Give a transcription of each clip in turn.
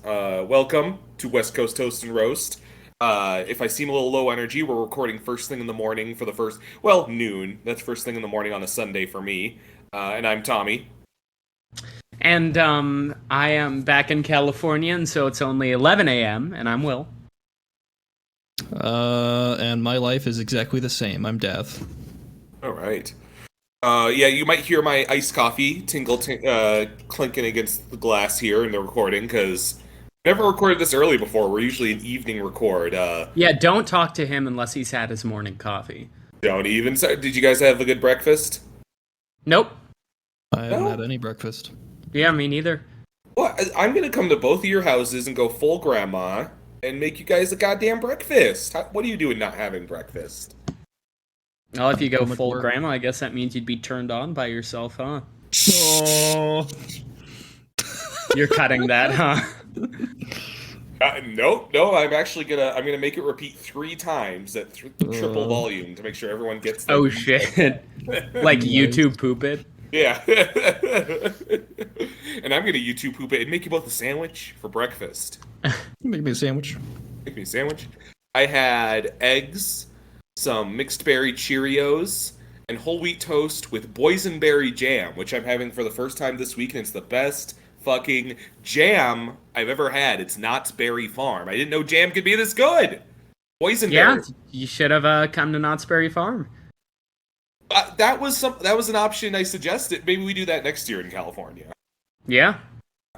Welcome to West Coast Toast and Roast. If I seem a little low energy, we're recording first thing in the morning for the first, well, noon. That's first thing in the morning on a Sunday for me. And I'm Tommy. And I am back in California, and so it's only 11 a.m., and I'm Will. And my life is exactly the same. I'm Dev. All right. Yeah, you might hear my iced coffee clinking against the glass here in the recording, because never recorded this early before. We're usually an evening record. Yeah, don't talk to him unless he's had his morning coffee. Don't even. Did you guys have a good breakfast? Nope. I haven't had any breakfast. Yeah, me neither. Well, I'm gonna come to both of your houses and go full grandma and make you guys a goddamn breakfast. What are you doing not having breakfast? Well, if you go full grandma, I guess that means you'd be turned on by yourself, huh? Oh. You're cutting that, huh? No. I'm gonna make it repeat 3 times at triple volume to make sure everyone gets that. Oh shit! Like YouTube poop it. Yeah. And I'm gonna YouTube poop it and make you both a sandwich for breakfast. Make me a sandwich. Make me a sandwich. I had eggs, some mixed berry Cheerios, and whole wheat toast with boysenberry jam, which I'm having for the first time this week, and it's the best fucking jam I've ever had. It's Knott's Berry Farm. I didn't know jam could be this good. Boysenberry. Yeah, you should have come to Knott's Berry Farm. That was an option I suggested. Maybe we do that next year in California. Yeah.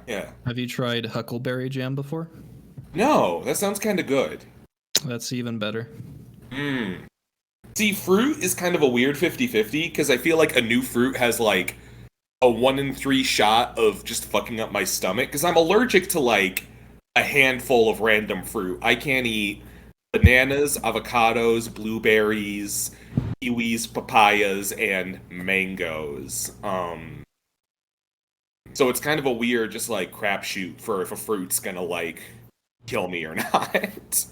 Yeah. Have you tried huckleberry jam before? No, that sounds kind of good. That's even better. See, fruit is kind of a weird 50-50 because I feel like a new fruit has like a 1 in 3 shot of just fucking up my stomach because I'm allergic to like a handful of random fruit. I can't eat bananas, avocados, blueberries, kiwis, papayas, and mangoes. So it's kind of a weird just like crapshoot for if a fruit's gonna like kill me or not.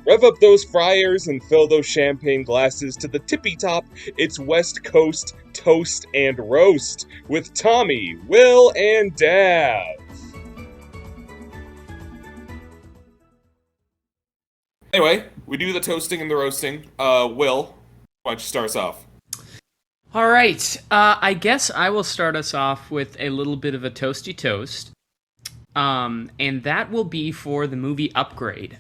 Rev up those fryers and fill those champagne glasses to the tippy top. It's West Coast Toast and Roast with Tommy, Will, and Dav. Anyway, we do the toasting and the roasting. Will, why don't you start us off? All right. I guess I will start us off with a little bit of a toasty toast. And that will be for the movie Upgrade.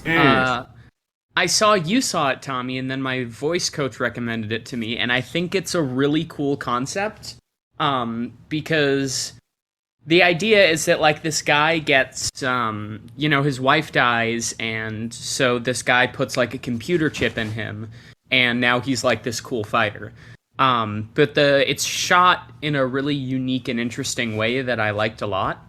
I saw you saw it, Tommy, and then my voice coach recommended it to me, and I think it's a really cool concept. Because the idea is that like this guy gets, his wife dies, and so this guy puts like a computer chip in him, and now he's like this cool fighter. But it's shot in a really unique and interesting way that I liked a lot.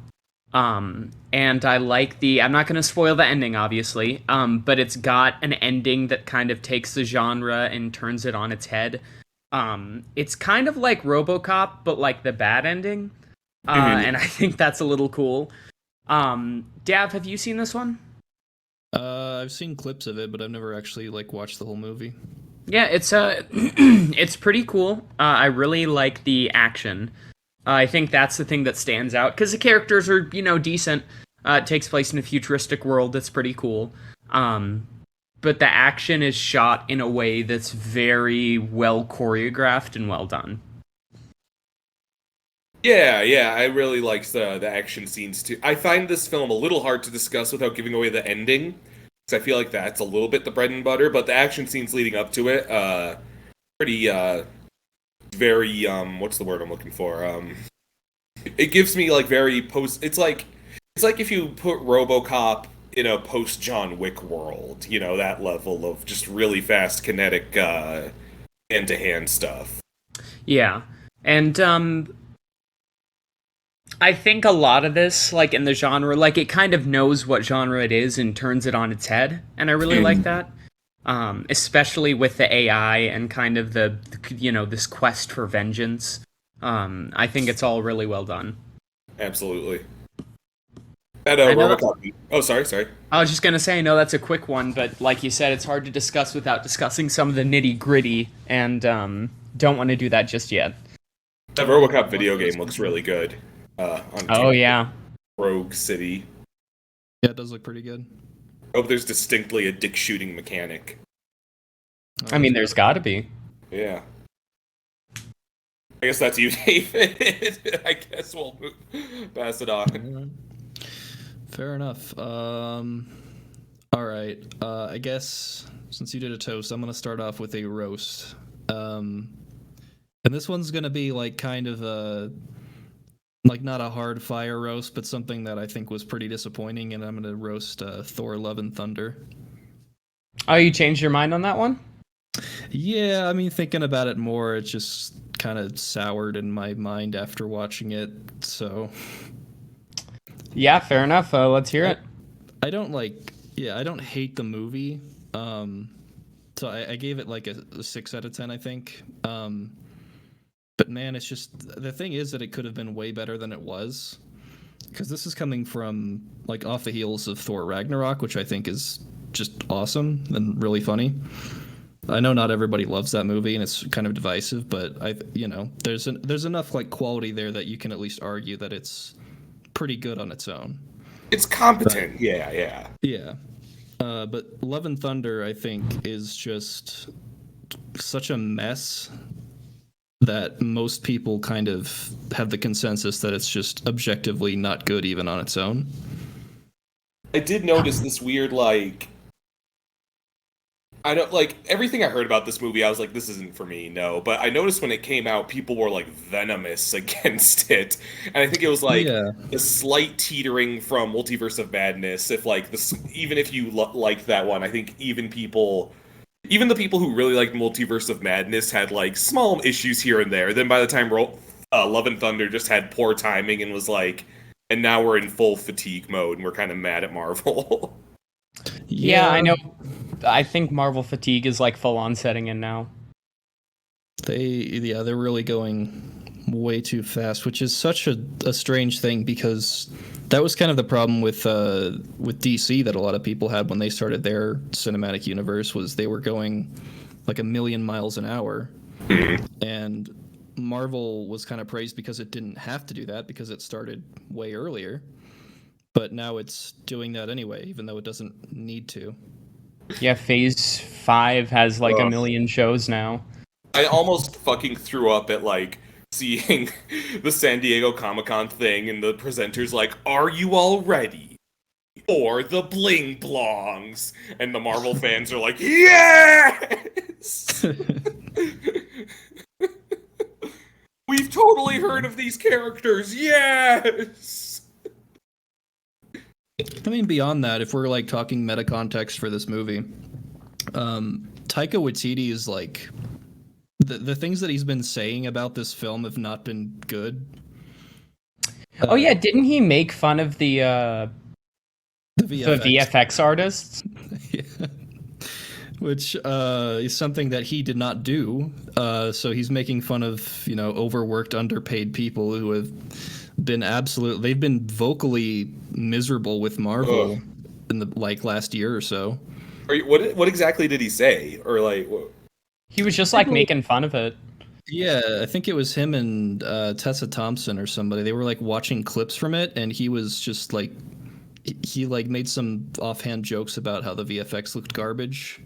And I like I'm not going to spoil the ending, obviously, but it's got an ending that kind of takes the genre and turns it on its head. It's kind of like RoboCop, but like the bad ending. And I think that's a little cool. Dav, have you seen this one? I've seen clips of it, but I've never actually like watched the whole movie. Yeah, it's it's pretty cool. I really like the action. I think that's the thing that stands out, because the characters are, decent. It takes place in a futuristic world that's pretty cool. But the action is shot in a way that's very well choreographed and well done. Yeah, I really liked the action scenes too. I find this film a little hard to discuss without giving away the ending, because I feel like that's a little bit the bread and butter, but the action scenes leading up to it, pretty, very, what's the word I'm looking for? It gives me, like, very it's like if you put RoboCop in a post-John Wick world, that level of just really fast, kinetic, hand-to-hand stuff. Yeah, and, I think a lot of this, like, in the genre, like, it kind of knows what genre it is and turns it on its head, and I really like that. Especially with the AI and kind of this quest for vengeance. I think it's all really well done. Absolutely. RoboCop. Oh, sorry. I was just gonna say, I know that's a quick one, but like you said, it's hard to discuss without discussing some of the nitty gritty, and don't want to do that just yet. That RoboCop video game looks really good. On Oh yeah. Rogue City. Yeah, it does look pretty good. I hope there's distinctly a dick shooting mechanic. I mean, there's got to be. Yeah. I guess that's you, David. I guess we'll pass it on. Fair enough. All right. I guess since you did a toast, I'm gonna start off with a roast. And this one's gonna be like kind of a like not a hard fire roast, but something that I think was pretty disappointing. And I'm gonna roast Thor: Love and Thunder. Oh, you changed your mind on that one? Yeah, I mean, thinking about it more, it just kind of soured in my mind after watching it. So Yeah, fair enough. Let's hear it. I don't I don't hate the movie. So I gave it like a 6 out of 10, I think. But man, it's just the thing is that it could have been way better than it was, because this is coming from like off the heels of Thor Ragnarok, which I think is just awesome and really funny. I know not everybody loves that movie and it's kind of divisive, but there's enough like quality there that you can at least argue that it's pretty good on its own. It's competent. Yeah. But Love and Thunder, I think, is just such a mess that most people kind of have the consensus that it's just objectively not good even on its own. I did notice this weird, like, I don't like everything I heard about this movie. I was like, this isn't for me, no. But I noticed when it came out, people were like venomous against it, and I think it was like a slight teetering from Multiverse of Madness. If like this, even if you liked that one, I think even the people who really liked Multiverse of Madness had like small issues here and there. Then by the time Love and Thunder just had poor timing and was like, and now we're in full fatigue mode and we're kind of mad at Marvel. Yeah, I know. I think Marvel fatigue is like full on setting in now. They're really going way too fast, which is such a strange thing, because that was kind of the problem with DC that a lot of people had when they started their cinematic universe, was they were going like a million miles an hour. And Marvel was kind of praised because it didn't have to do that, because it started way earlier. But now it's doing that anyway, even though it doesn't need to. Yeah, Phase 5 has like a million shows now. I almost fucking threw up at like seeing the San Diego Comic-Con thing and the presenters like, are you all ready for the bling blongs? And the Marvel fans are like, yes! We've totally heard of these characters, yes! I mean, beyond that, if we're like talking meta context for this movie, Taika Waititi is like the things that he's been saying about this film have not been good. Oh yeah, didn't he make fun of the VFX artists? Yeah. Which is something that he did not do. So he's making fun of overworked, underpaid people who have been they've been vocally miserable with Marvel in the like last year or so. What exactly did he say? Or like he was just like making fun of it. Yeah, I think it was him and Tessa Thompson or somebody. They were like watching clips from it, and he was just like he like made some offhand jokes about how the VFX looked garbage.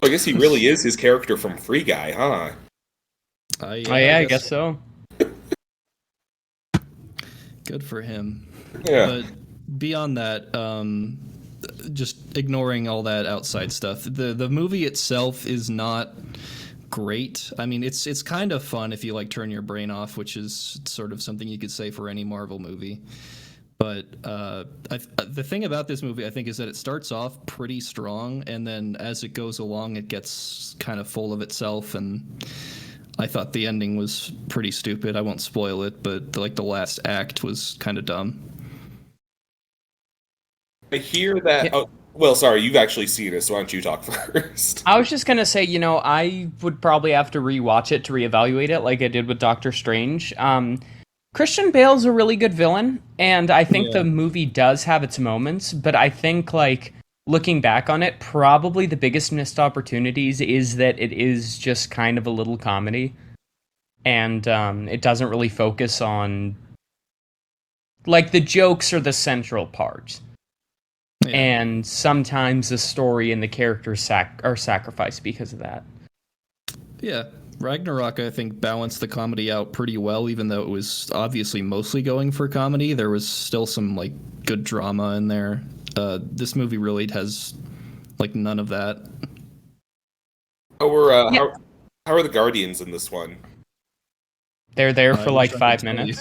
I guess he really is his character from Free Guy, huh? I guess so. Good for him. Yeah. But beyond that, just ignoring all that outside stuff, the movie itself is not great. I mean, it's kind of fun if you like turn your brain off, which is sort of something you could say for any Marvel movie. But the thing about this movie, I think, is that it starts off pretty strong, and then as it goes along, it gets kind of full of itself. And I thought the ending was pretty stupid. I won't spoil it, but the last act was kind of dumb. I hear that. Yeah. Oh, well, sorry, you've actually seen it, so why don't you talk first? I was just gonna say, I would probably have to rewatch it to reevaluate it, like I did with Doctor Strange. Christian Bale's a really good villain, and I think the movie does have its moments, but I think, like, looking back on it, probably the biggest missed opportunities is that it is just kind of a little comedy. and it doesn't really focus on like the jokes are the central part. Yeah. And sometimes the story and the characters are sacrificed because of that. Yeah. Ragnarok, I think, balanced the comedy out pretty well, even though it was obviously mostly going for comedy. There was still some like good drama in there. This movie really has like none of that. Yeah. How are the Guardians in this one? They're there for I like wish I 5 could tell you.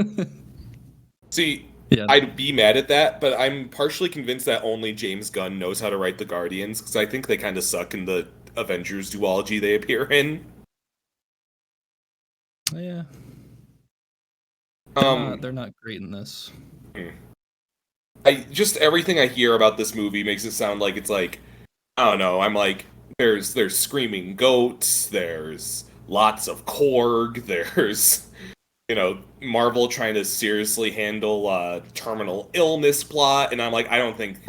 minutes. See, Yeah. I'd be mad at that, but I'm partially convinced that only James Gunn knows how to write the Guardians, because I think they kind of suck in the Avengers duology they appear in. Yeah. They're not great in this. Everything I hear about this movie makes it sound like it's like, I don't know, I'm like, there's screaming goats, there's lots of Korg, there's Marvel trying to seriously handle terminal illness plot, and I'm like, I don't think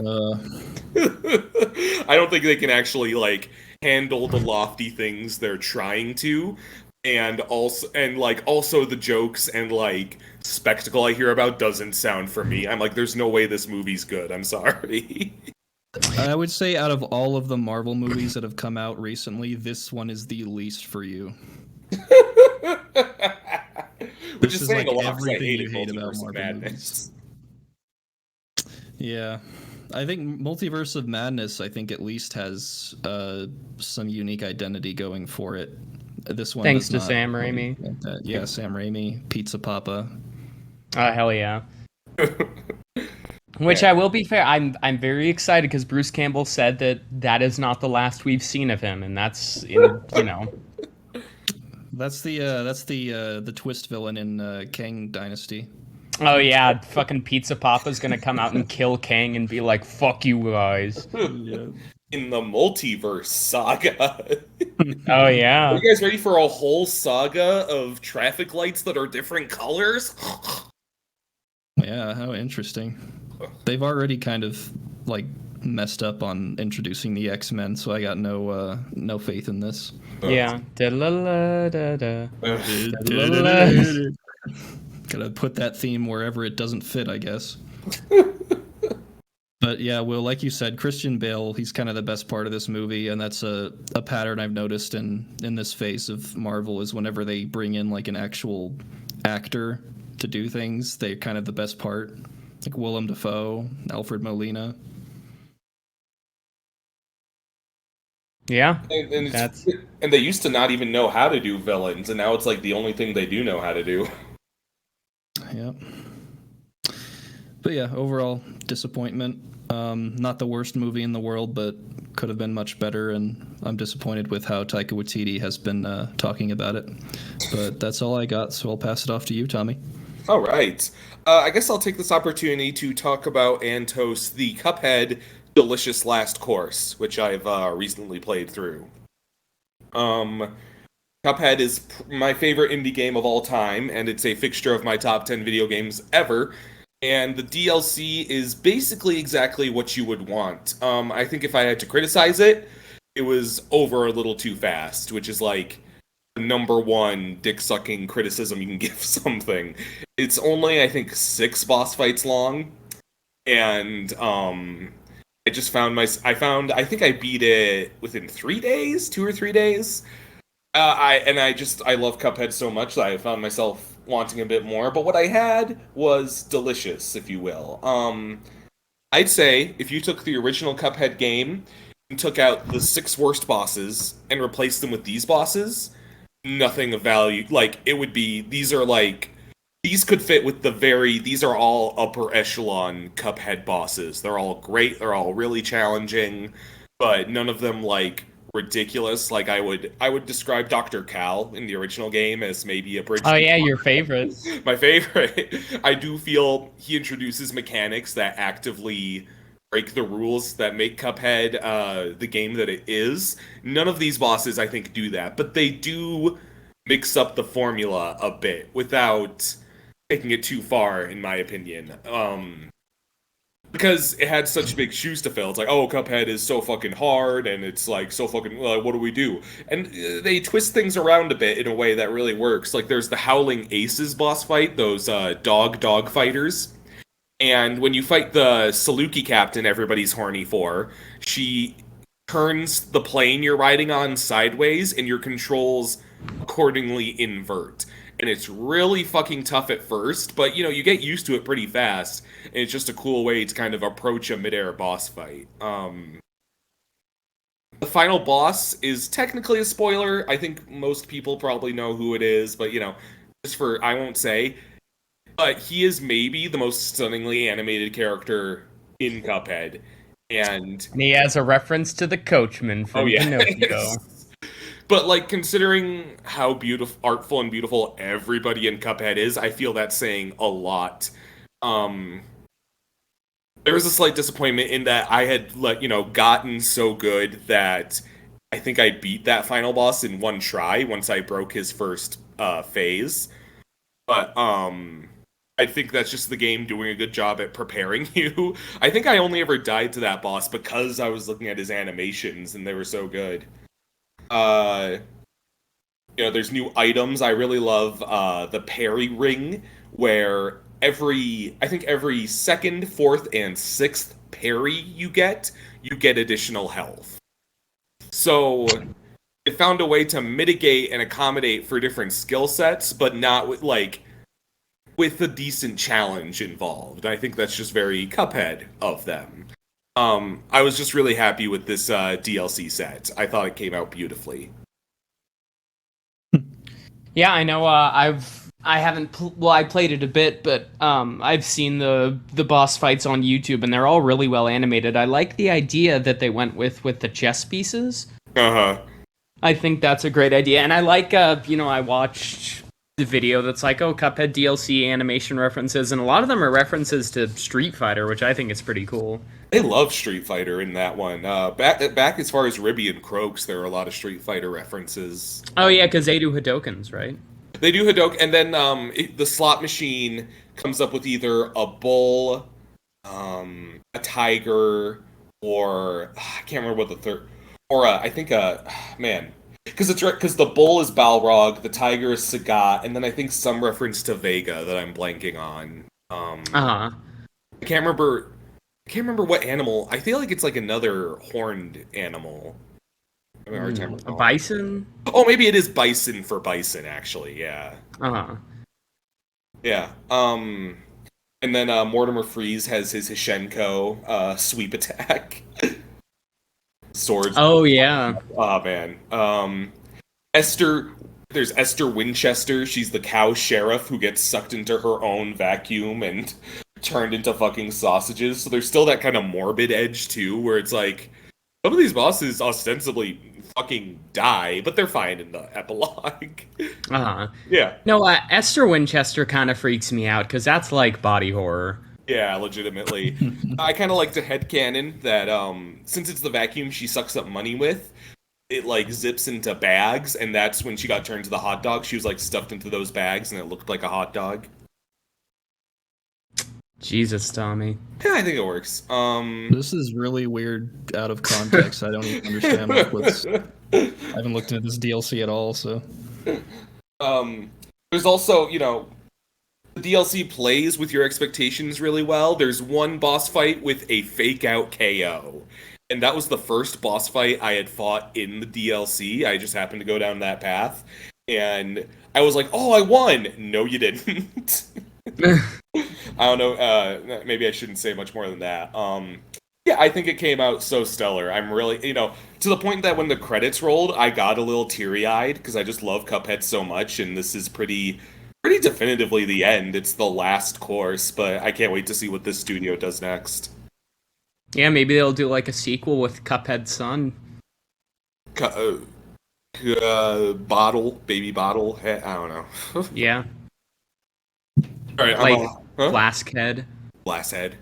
I don't think they can actually like handle the lofty things they're trying to, and also the jokes and like spectacle I hear about doesn't sound for me. I'm like, there's no way this movie's good. I'm sorry. I would say out of all of the Marvel movies that have come out recently, this one is the least for you. Which This is is saying like a lot because I everything you hated hate about Multiverse of Marvel Madness. Yeah. I think Multiverse of Madness, I think at least has some unique identity going for it. This one Thanks does to not Sam really Raimi. get that. Yeah, Sam Raimi, Pizza Papa. Hell yeah. Which I will be fair, I'm very excited because Bruce Campbell said that is not the last we've seen of him, and that's That's the twist villain in Kang Dynasty. Oh yeah, fucking Pizza Papa's gonna come out and kill Kang and be like, "Fuck you guys." Yeah. In the multiverse saga. Oh yeah. Are you guys ready for a whole saga of traffic lights that are different colors? Yeah, how interesting. They've already kind of like messed up on introducing the X-Men, so I got no faith in this. Yeah. Da-la-la-da-da. Gotta put that theme wherever it doesn't fit, I guess. But yeah, Will, like you said, Christian Bale, he's kind of the best part of this movie, and that's a pattern I've noticed in this phase of Marvel is whenever they bring in like an actual actor to do things, they're kind of the best part. Like Willem Dafoe, Alfred Molina. Yeah. And they used to not even know how to do villains, and now it's like the only thing they do know how to do. Yep. But yeah, overall disappointment. Not the worst movie in the world, but could have been much better, and I'm disappointed with how Taika Waititi has been talking about it. But that's all I got, so I'll pass it off to you, Tommy. All right. I guess I'll take this opportunity to talk about and toast the Cuphead Delicious Last Course, which I've recently played through. Cuphead is my favorite indie game of all time, and it's a fixture of my top 10 video games ever. And the DLC is basically exactly what you would want. I think if I had to criticize it, it was over a little too fast, which is like the number one dick-sucking criticism you can give something. It's only, I think, 6 boss fights long, and I think I beat it within 3 days, 2 or 3 days. I love Cuphead so much that I found myself wanting a bit more. But what I had was delicious, if you will. I'd say if you took the original Cuphead game and took out the 6 worst bosses and replaced them with these bosses, nothing of value. Like it would be these could fit with these are all upper echelon Cuphead bosses. They're all great. They're all really challenging, but none of them like ridiculous. Like I would describe Dr. Cal in the original game as maybe a bridge. Oh yeah, your favorite. My favorite. I do feel he introduces mechanics that actively break the rules that make Cuphead the game that it is. None of these bosses, I think, do that, but they do mix up the formula a bit without taking it too far, in my opinion. because it had such big shoes to fill. It's like, oh, Cuphead is so fucking hard, and it's like so fucking. What do we do? And they twist things around a bit in a way that really works. Like there's the Howling Aces boss fight, those dog fighters, and when you fight the Saluki captain, everybody's horny for. She turns the plane you're riding on sideways, and your controls accordingly invert. And it's really fucking tough at first, but you get used to it pretty fast, and it's just a cool way to kind of approach a midair boss fight. The final boss is technically a spoiler. I think most people probably know who it is, but just for I won't say. But he is maybe the most stunningly animated character in Cuphead, and he has a reference to the coachman from Pinocchio. But like considering how beautiful, artful, and beautiful everybody in Cuphead is, I feel that's saying a lot. There was a slight disappointment in that I had gotten so good that I think I beat that final boss in one try once I broke his first phase. But I think that's just the game doing a good job at preparing you. I think I only ever died to that boss because I was looking at his animations and they were so good. There's new items. I really love the parry ring, where every second, fourth, and sixth parry you get additional health. So it found a way to mitigate and accommodate for different skill sets, but not with a decent challenge involved. I think that's just very Cuphead of them. I was just really happy with this DLC set. I thought it came out beautifully. Yeah, I know. I played it a bit, but I've seen the boss fights on YouTube, and they're all really well animated. I like the idea that they went with the chess pieces. Uh-huh. I think that's a great idea, and I like. I watched the video that's like, oh, Cuphead DLC animation references, and a lot of them are references to Street Fighter, which I think is pretty cool. They love Street Fighter in that one. Back as far as Ribby and Croaks, there are a lot of Street Fighter references. Oh yeah, because they do Hadokens, right? They do Hadouken, and then the slot machine comes up with either a bull, a tiger, or I can't remember what the third, or I think because the bull is Balrog, the tiger is Sagat, and then I think some reference to Vega that I'm blanking on. I can't remember what animal. I feel like it's like another horned animal. A bison? Oh, maybe it is bison for bison, actually. Yeah. Yeah. And then Mortimer Freeze has his Hishenko sweep attack. Swords. Oh yeah. Oh man. There's Esther Winchester. She's the cow sheriff who gets sucked into her own vacuum and turned into fucking sausages. So there's still that kind of morbid edge too, where it's like some of these bosses ostensibly fucking die, but they're fine in the epilogue. Yeah. No, Esther Winchester kind of freaks me out because that's like body horror. Yeah, legitimately. I kind of like to headcanon that since it's the vacuum she sucks up money with, it like zips into bags, and that's when she got turned to the hot dog. She was like stuffed into those bags, and it looked like a hot dog. Jesus, Tommy. Yeah, I think it works. This is really weird out of context. I don't even understand what's. I haven't looked into this DLC at all, so. There's also, the DLC plays with your expectations really well. There's one boss fight with a fake out KO. And that was the first boss fight I had fought in the DLC. I just happened to go down that path. And I was like, oh, I won! No, you didn't. I don't know, maybe I shouldn't say much more than that. Yeah, I think it came out so stellar. I'm really, to the point that when the credits rolled, I got a little teary-eyed, because I just love Cuphead so much, and this is pretty definitively the end. It's the last course, but I can't wait to see what this studio does next. Yeah, maybe they'll do like a sequel with Cuphead's son. Baby bottle, I don't know. Yeah. All right, like Blaskhead. Blaskhead.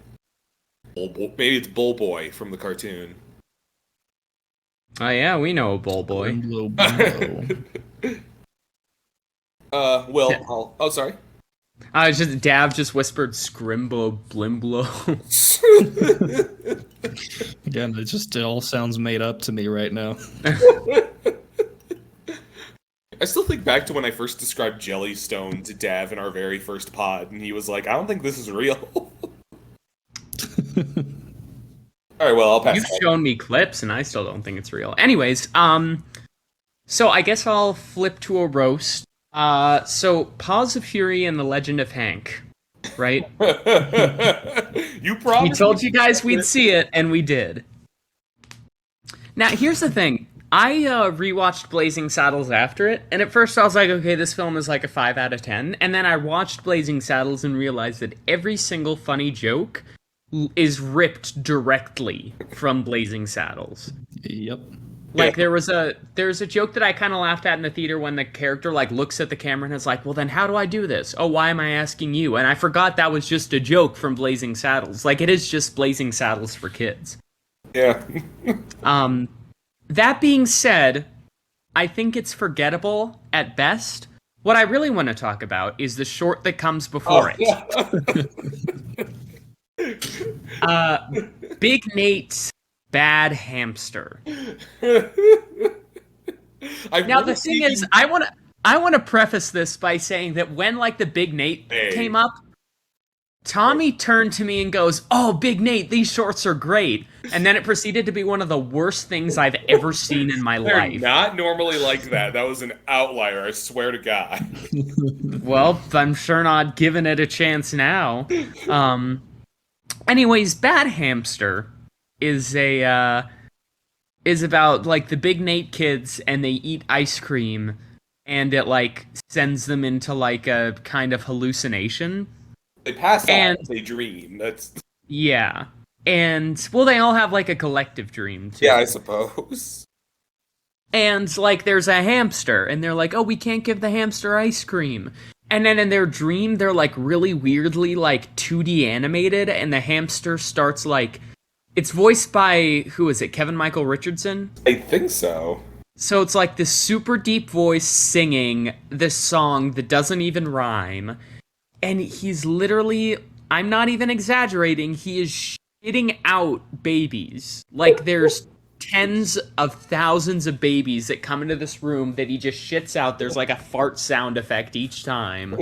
Maybe it's Bull Boy from the cartoon. Oh yeah, we know Bull Boy. Sorry. Dav just whispered Scrimbo Blimblo. Again, it all sounds made up to me right now. I still think back to when I first described Jellystone to Dav in our very first pod, and he was like, I don't think this is real. Alright, well, I'll pass. You've shown me clips, and I still don't think it's real. Anyways, so I guess I'll flip to a roast. So Paws of Fury and the Legend of Hank, right? You promised. We told you guys we'd see it, and we did. Now, here's the thing. I rewatched Blazing Saddles after it, and at first I was like, okay, this film is like a 5 out of 10. And then I watched Blazing Saddles and realized that every single funny joke is ripped directly from Blazing Saddles. Yep. Like, there's a joke that I kind of laughed at in the theater when the character, like, looks at the camera and is like, well, then how do I do this? Oh, why am I asking you? And I forgot that was just a joke from Blazing Saddles. Like, it is just Blazing Saddles for kids. Yeah. That being said, I think it's forgettable at best. What I really want to talk about is the short that comes before it. Big Nate's Bad Hamster. Now the thing is, I want to preface this by saying that when like the Big Nate came up, Tommy turned to me and goes, "Oh, Big Nate, these shorts are great." And then it proceeded to be one of the worst things I've ever seen in my life. Not normally like that. That was an outlier, I swear to God. Well, I'm sure not giving it a chance now. Anyways, Bad Hamster is about like the Big Nate kids and they eat ice cream and it like sends them into like a kind of hallucination. They pass out, they dream. That's yeah. And well, they all have like a collective dream too. Yeah, I suppose. And like there's a hamster and they're like, "Oh, we can't give the hamster ice cream." And then in their dream, they're like really weirdly like 2D animated and the hamster starts like it's voiced by who is it? Kevin Michael Richardson? I think so. So it's like this super deep voice singing this song that doesn't even rhyme. And he's literally, I'm not even exaggerating, he is shitting out babies. Like, there's tens of thousands of babies that come into this room that he just shits out. There's like a fart sound effect each time.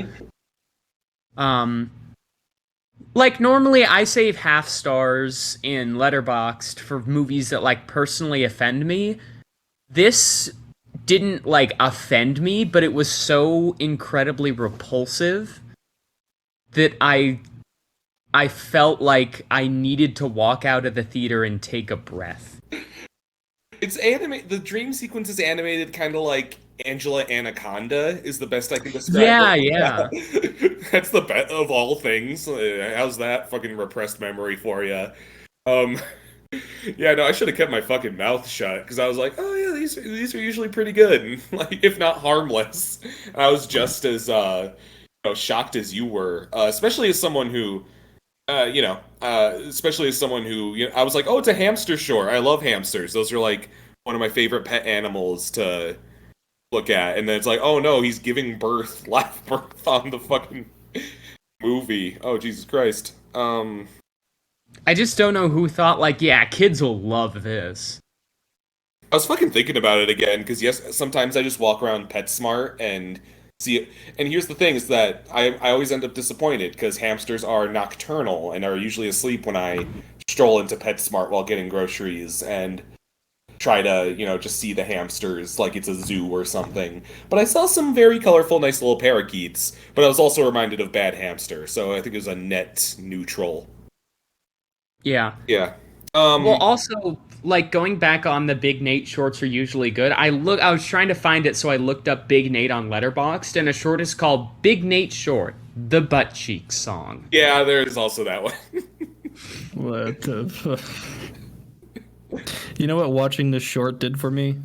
Like, normally I save half stars in Letterboxd for movies that, like, personally offend me. This didn't, like, offend me, but it was so incredibly repulsive that I felt like I needed to walk out of the theater and take a breath. It's the dream sequence is animated kind of like Angela Anaconda is the best I can describe. Yeah. That's the best of all things. How's that fucking repressed memory for you? Yeah, no, I should have kept my fucking mouth shut because I was like, oh yeah, these are usually pretty good, like if not harmless. And I was just as shocked as you were, especially as someone who, I was like, oh, it's a hamster short. I love hamsters. Those are like one of my favorite pet animals to look at. And then it's like, oh no, he's giving live birth on the fucking movie. Oh, Jesus Christ. I just don't know who thought, like, yeah, kids will love this. I was fucking thinking about it again, because yes, sometimes I just walk around PetSmart and see it. And here's the thing, is that I always end up disappointed, because hamsters are nocturnal and are usually asleep when I stroll into PetSmart while getting groceries and try to, just see the hamsters like it's a zoo or something. But I saw some very colorful, nice little parakeets, but I was also reminded of Bad Hamster, so I think it was a net neutral. Yeah. Yeah. Well, also, like, going back on the Big Nate shorts are usually good. I was trying to find it, so I looked up Big Nate on Letterboxd, and a short is called Big Nate Short, the Butt Cheeks song. Yeah, there's also that one. What the fuck? You know what watching this short did for me?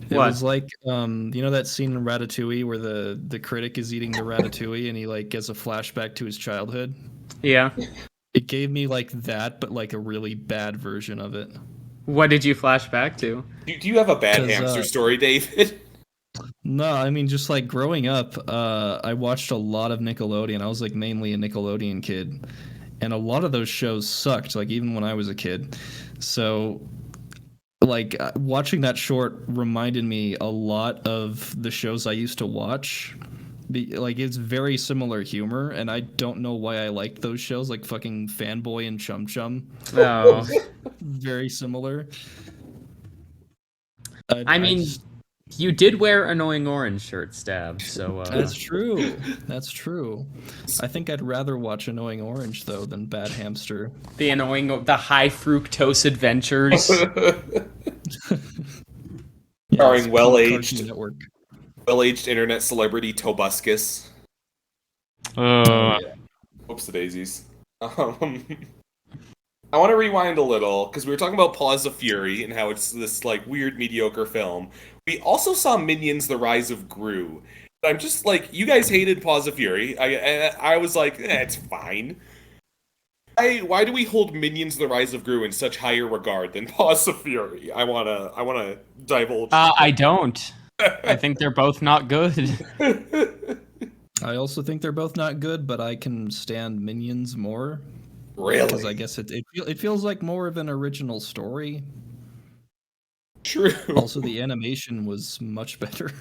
It was like, that scene in Ratatouille where the critic is eating the ratatouille and he, like, gets a flashback to his childhood? Yeah. It gave me, like, that, but, like, a really bad version of it. What did you flash back to? Do you have a Bad Hamster story, David? No, I mean just like growing up, I watched a lot of Nickelodeon. I was like mainly a Nickelodeon kid, and a lot of those shows sucked. Like even when I was a kid, so like watching that short reminded me a lot of the shows I used to watch. Like it's very similar humor, and I don't know why I liked those shows, like fucking Fanboy and Chum Chum. Oh, Very similar. I I mean, just you did wear annoying orange shirt, Stab. So That's true. That's true. I think I'd rather watch Annoying Orange though than Bad Hamster. the high fructose adventures. Yeah, Starring it's well-aged Cartoon Network. internet celebrity Tobuscus. Oh yeah. Oops, the daisies. I want to rewind a little because we were talking about Paws of Fury and how it's this like weird mediocre film. We also saw Minions: The Rise of Gru. I'm just like, you guys hated Paws of Fury. I was like, it's fine. Why do we hold Minions: The Rise of Gru in such higher regard than Paws of Fury? I wanna divulge. I don't. I think they're both not good. I also think they're both not good, but I can stand Minions more because I Really? guess it feels like more of an original story. True. Also, the animation was much better.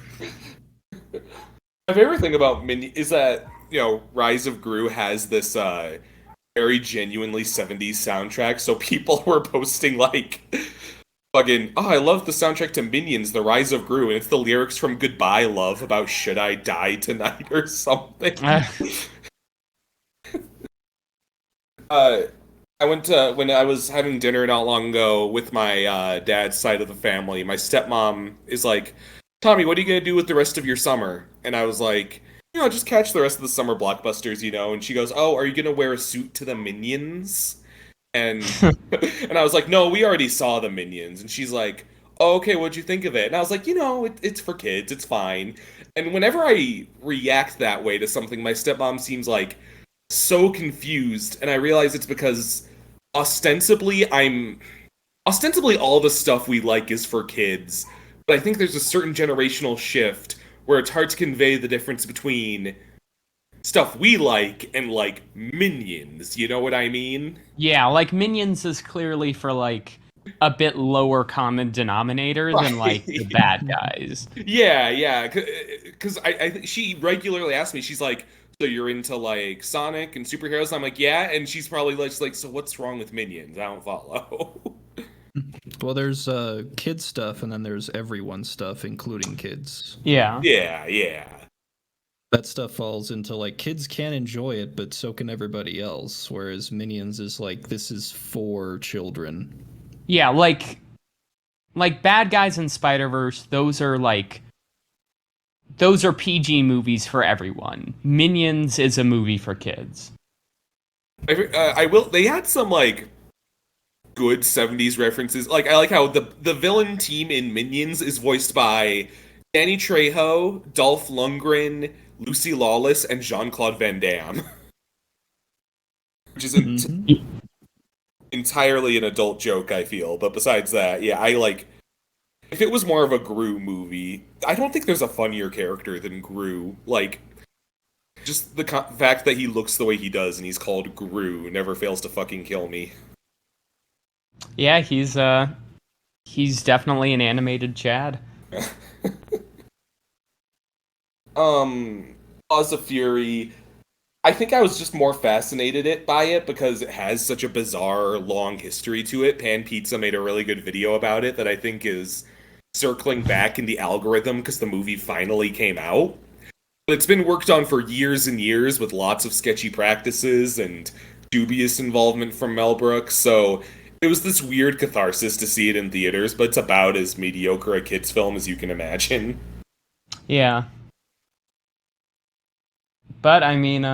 My favorite thing about Minions is that, Rise of Gru has this very genuinely 70s soundtrack, so people were posting like fucking, oh, I love the soundtrack to Minions: The Rise of Gru, and it's the lyrics from Goodbye Love about should I die tonight or something. uh I went to when I was having dinner not long ago with my dad's side of the family. My stepmom is like, "Tommy, what are you gonna do with the rest of your summer?" And I was like, just catch the rest of the summer blockbusters. And she goes, "Oh, are you gonna wear a suit to the Minions?" And and I was like, "No, we already saw the Minions." And she's like, "Oh, okay, what'd you think of it?" And I was like, it's for kids, it's fine. And whenever I react that way to something, my stepmom seems like so confused, and I realize it's because ostensibly all the stuff we like is for kids, but I think there's a certain generational shift where it's hard to convey the difference between stuff we like and like Minions. You know what I mean? Yeah, like Minions is clearly for like a bit lower common denominator than like the Right. bad guys. Yeah. Because I think she regularly asks me, she's like, "So you're into like Sonic and superheroes?" And I'm like, "Yeah," and she's probably like, "So what's wrong with Minions? I don't follow." Well, there's kid stuff, and then there's everyone stuff, including kids. Yeah. Yeah. That stuff falls into like kids can enjoy it, but so can everybody else. Whereas Minions is like this is for children. Yeah, like Bad Guys in Spider-Verse, those are PG movies for everyone. Minions is a movie for kids. I will. They had some like good 70s references. Like I like how the villain team in Minions is voiced by Danny Trejo, Dolph Lundgren, Lucy Lawless, and Jean-Claude Van Damme, which is entirely an adult joke, I feel. But besides that, yeah, I like. If it was more of a Gru movie, I don't think there's a funnier character than Gru. Like, just the fact that he looks the way he does and he's called Gru never fails to fucking kill me. Yeah, he's definitely an animated Chad. Paws of Fury. I think I was just more fascinated by it because it has such a bizarre, long history to it. Pan Pizza made a really good video about it that I think is circling back in the algorithm because the movie finally came out. But it's been worked on for years and years with lots of sketchy practices and dubious involvement from Mel Brooks, so it was this weird catharsis to see it in theaters, but it's about as mediocre a kids' film as you can imagine. Yeah. But I mean,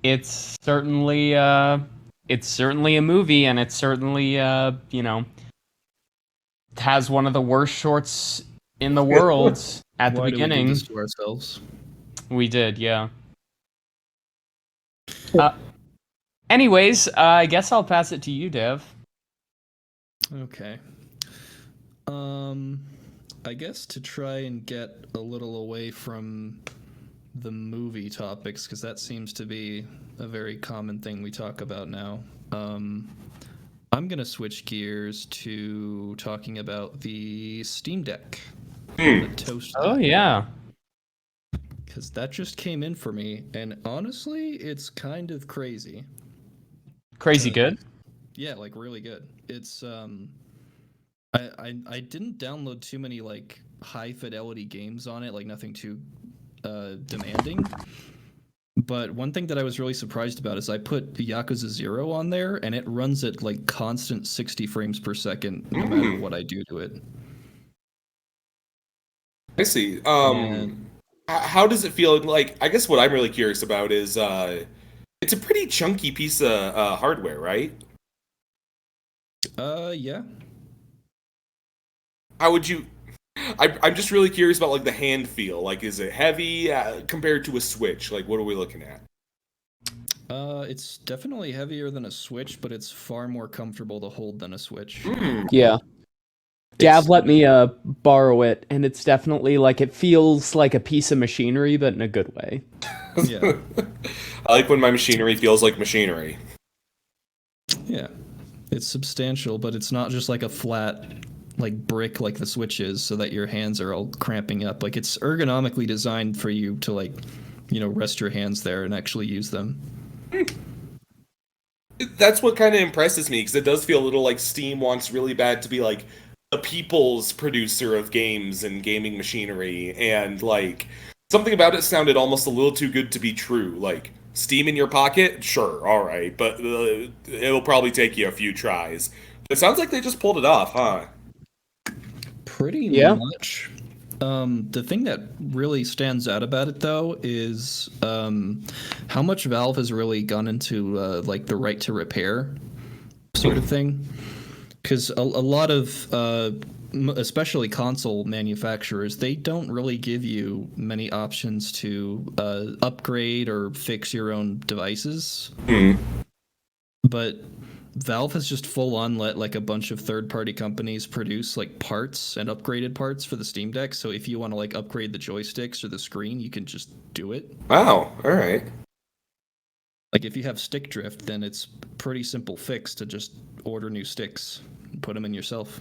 it's certainly a movie, and it's certainly has one of the worst shorts in the world at the Why do we do beginning. this to ourselves? We did, yeah. Anyways, I guess I'll pass it to you, Dev. Okay. I guess to try and get a little away from the movie topics, because that seems to be a very common thing we talk about now. I'm gonna switch gears to talking about the Steam Deck, the Toast Oh Deck, yeah. because that just came in for me, and honestly, it's kind of crazy. Crazy good. Yeah, like really good. It's I didn't download too many like high fidelity games on it, like nothing too demanding. But one thing that I was really surprised about is I put Yakuza 0 on there, and it runs at like constant 60 frames per second, no matter what I do to it. I see. And How does it feel? Like, I guess what I'm really curious about is, it's a pretty chunky piece of hardware, right? yeah. How would you? I'm just really curious about like the hand feel. Like, is it heavy compared to a Switch? Like, what are we looking at? It's definitely heavier than a Switch, but it's far more comfortable to hold than a Switch. Yeah. Gav let me borrow it, and it's definitely like it feels like a piece of machinery, but in a good way. Yeah. I like when my machinery feels like machinery. Yeah. It's substantial, but it's not just like a flat like brick like the Switch is, so that your hands are all cramping up. Like it's ergonomically designed for you to like, rest your hands there and actually use them. That's what kind of impresses me, because it does feel a little like Steam wants really bad to be like a people's producer of games and gaming machinery, and like something about it sounded almost a little too good to be true. Like, Steam in your pocket, sure, all right, but it'll probably take you a few tries. It sounds like they just pulled it off, huh? Pretty much. The thing that really stands out about it, though, is how much Valve has really gone into like the right to repair sort of thing. Because a lot of, especially console manufacturers, they don't really give you many options to upgrade or fix your own devices. But Valve has just full on let like a bunch of third-party companies produce like parts and upgraded parts for the Steam Deck. So if you want to like upgrade the joysticks or the screen, you can just do it. Wow, all right. Like if you have stick drift, then it's pretty simple fix to just order new sticks and put them in yourself.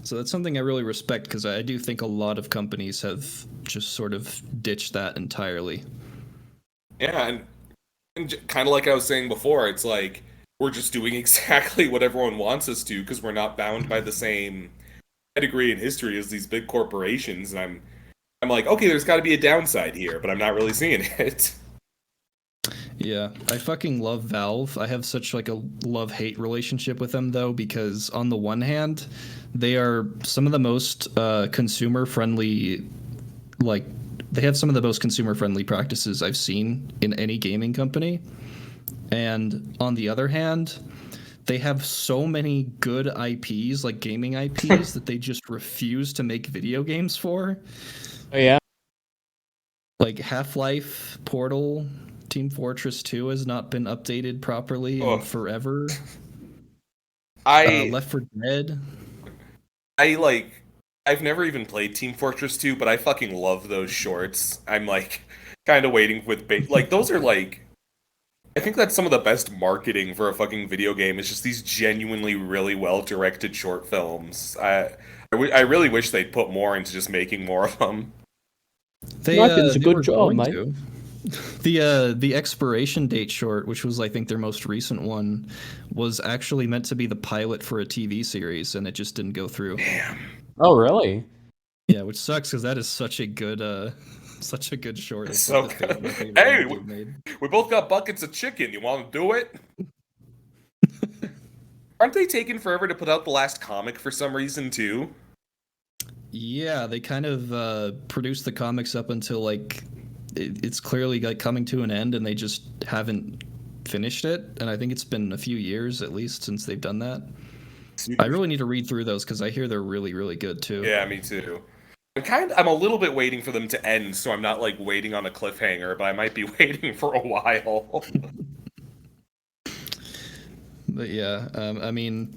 So that's something I really respect, because I do think a lot of companies have just sort of ditched that entirely. Yeah, and kind of like I was saying before, it's like we're just doing exactly what everyone wants us to, because we're not bound by the same pedigree and history as these big corporations. And I'm like, okay, there's got to be a downside here, but I'm not really seeing it. Yeah, I fucking love Valve. I have such like a love-hate relationship with them, though, because on the one hand, they are some of the most consumer-friendly, like they have some of the most consumer-friendly practices I've seen in any gaming company. And on the other hand, they have so many good IPs, like gaming IPs, that they just refuse to make video games for. Oh yeah. Like Half-Life, Portal, Team Fortress 2 has not been updated properly in forever. Left 4 Dead. I've never even played Team Fortress 2, but I fucking love those shorts. I'm like kind of waiting with like those are like, I think that's some of the best marketing for a fucking video game. Is just these genuinely really well directed short films. I really wish they'd put more into just making more of them. They a good were job, going mate. to. The expiration date short, which was I think their most recent one, was actually meant to be the pilot for a TV series, and it just didn't go through. Damn. Oh really? Yeah, which sucks, because that is such a good short. It's so good. Hey, we both got buckets of chicken. You want to do it? Aren't they taking forever to put out the last comic for some reason too? Yeah, they kind of produced the comics up until like it's clearly like coming to an end, and they just haven't finished it. And I think it's been a few years at least since they've done that. I really need to read through those, because I hear they're really, really good too. Yeah, me too. I'm a little bit waiting for them to end, so I'm not like waiting on a cliffhanger, but I might be waiting for a while. But yeah, I mean,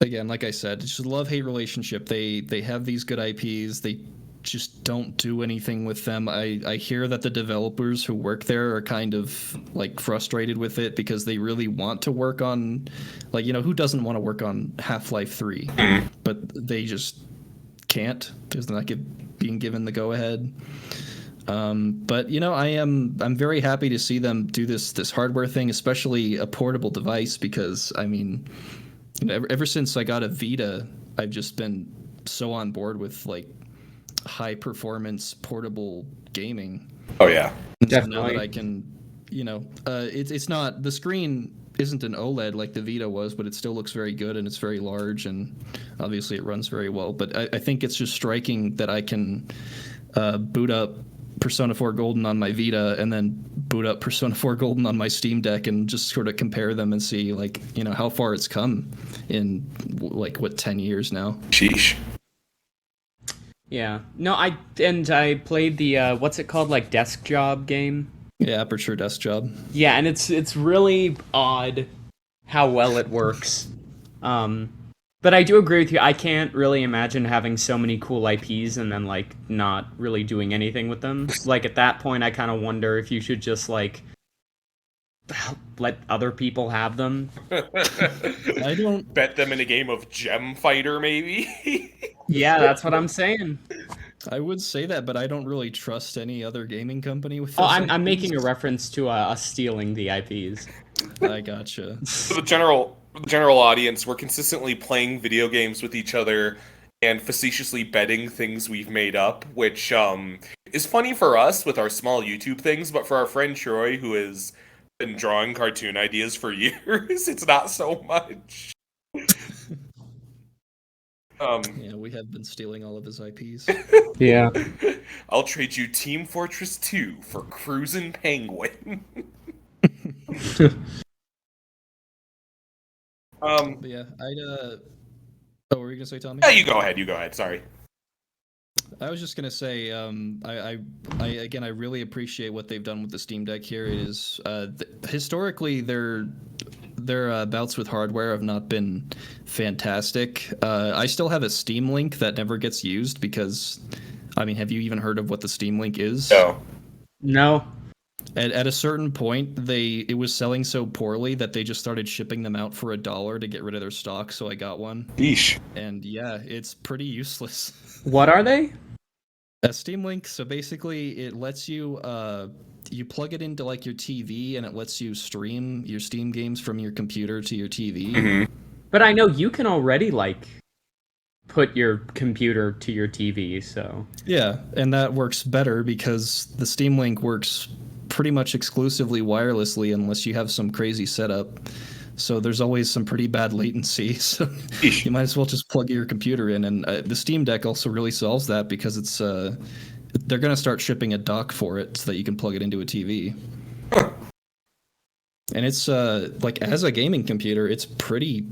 again, like I said, it's just a love-hate relationship. They have these good IPs. They just don't do anything with them. I hear that the developers who work there are kind of like frustrated with it because they really want to work on, like, who doesn't want to work on Half-Life 3? But they just can't because they're not being given the go-ahead. But I'm very happy to see them do this hardware thing, especially a portable device, because I mean, ever since I got a Vita, I've just been so on board with like high performance portable gaming. Oh yeah, definitely. So now that I can, it's not, the screen isn't an OLED like the Vita was, but it still looks very good and it's very large and obviously it runs very well. But I think it's just striking that I can boot up Persona 4 Golden on my Vita and then boot up Persona 4 Golden on my Steam Deck and just sort of compare them and see how far it's come in 10 years now. Sheesh. Yeah. No, I played the what's it called, like Desk Job game? Yeah, Aperture Desk Job. Yeah, and it's really odd how well it works. But I do agree with you. I can't really imagine having so many cool IPs and then not really doing anything with them. At that point I kind of wonder if you should just let other people have them. I don't bet them in a game of Gem Fighter, maybe. Yeah, that's what I'm saying. I would say that, but I don't really trust any other gaming company with. I'm making a reference to us stealing the IPs. I gotcha. For the general audience, we're consistently playing video games with each other and facetiously betting things we've made up, which is funny for us with our small YouTube things, but for our friend Troy, who has been drawing cartoon ideas for years, it's not so much. Yeah, we have been stealing all of his IPs. Yeah. I'll trade you Team Fortress 2 for Cruisin' Penguin. But yeah, Oh, were you gonna say, Tommy? Yeah, you go ahead. Sorry. I was just gonna say, I really appreciate what they've done with the Steam Deck here. It is historically their bouts with hardware have not been fantastic. I still have a Steam Link that never gets used because, I mean, have you even heard of what the Steam Link is? No. At a certain point, it was selling so poorly that they just started shipping them out for $1 to get rid of their stock. So I got one. Yeesh. And yeah, it's pretty useless. What are they? A Steam Link. So basically, it lets you you plug it into your TV, and it lets you stream your Steam games from your computer to your TV. Mm-hmm. But I know you can already put your computer to your TV. So yeah, and that works better because the Steam Link works pretty much exclusively wirelessly unless you have some crazy setup. So there's always some pretty bad latency. So you might as well just plug your computer in. And the Steam Deck also really solves that because it's they're going to start shipping a dock for it so that you can plug it into a TV. And it's as a gaming computer, it's pretty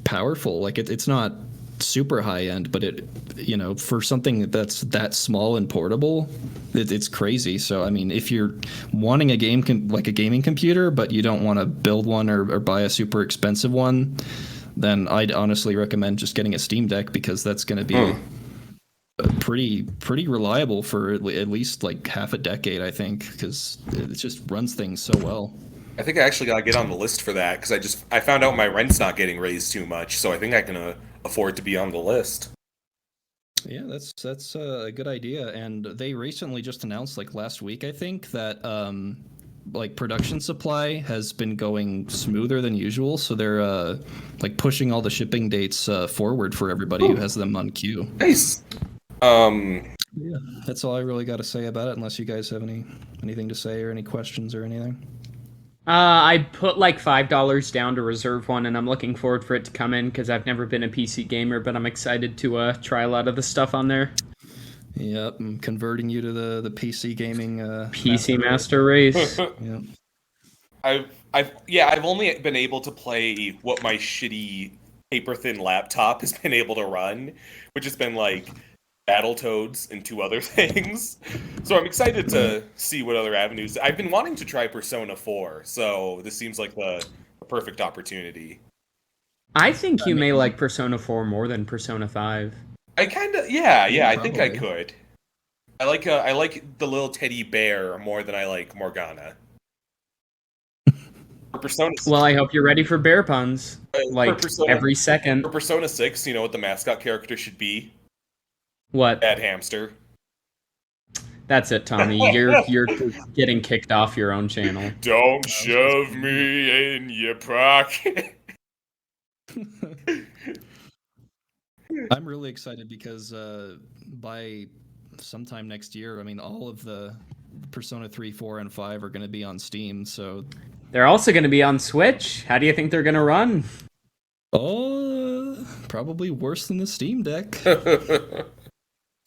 powerful. It's not super high end, but it for something that's that small and portable, it's crazy. So I mean, if you're wanting a gaming computer but you don't want to build one or buy a super expensive one, then I'd honestly recommend just getting a Steam Deck because that's going to be pretty reliable for at least half a decade, I think, because it just runs things so well. I think I actually gotta get on the list for that because I found out my rent's not getting raised too much, so I think I can afford to be on the list. Yeah, that's a good idea. And they recently just announced last week, I think, that production supply has been going smoother than usual, so they're pushing all the shipping dates forward for everybody who has them on queue. Nice. Yeah, that's all I really got to say about it, unless you guys have anything to say or any questions or anything. I put $5 down to reserve one, and I'm looking forward for it to come in because I've never been a PC gamer, but I'm excited to try a lot of the stuff on there. Yep, I'm converting you to the PC gaming PC master race. Yep. I've only been able to play what my shitty paper thin laptop has been able to run, which has been Battletoads and 2 other things. So I'm excited to see what other avenues. I've been wanting to try Persona 4, so this seems like the perfect opportunity. I think I you may mean, like Persona 4 more than Persona 5. I kind of, yeah, I think I probably. could. I like the little teddy bear more than I like Morgana. For Persona, Well, I hope you're ready for bear puns. for Like, Persona, every for second. Persona 6, you know what the mascot character should be? What? Bad Hamster. That's it, Tommy. You're getting kicked off your own channel. Don't I was gonna shove say, me in your pocket. I'm really excited because by sometime next year, I mean, all of the Persona 3, 4, and 5 are going to be on Steam. So, They're also going to be on Switch. How do you think they're going to run? probably worse than the Steam Deck.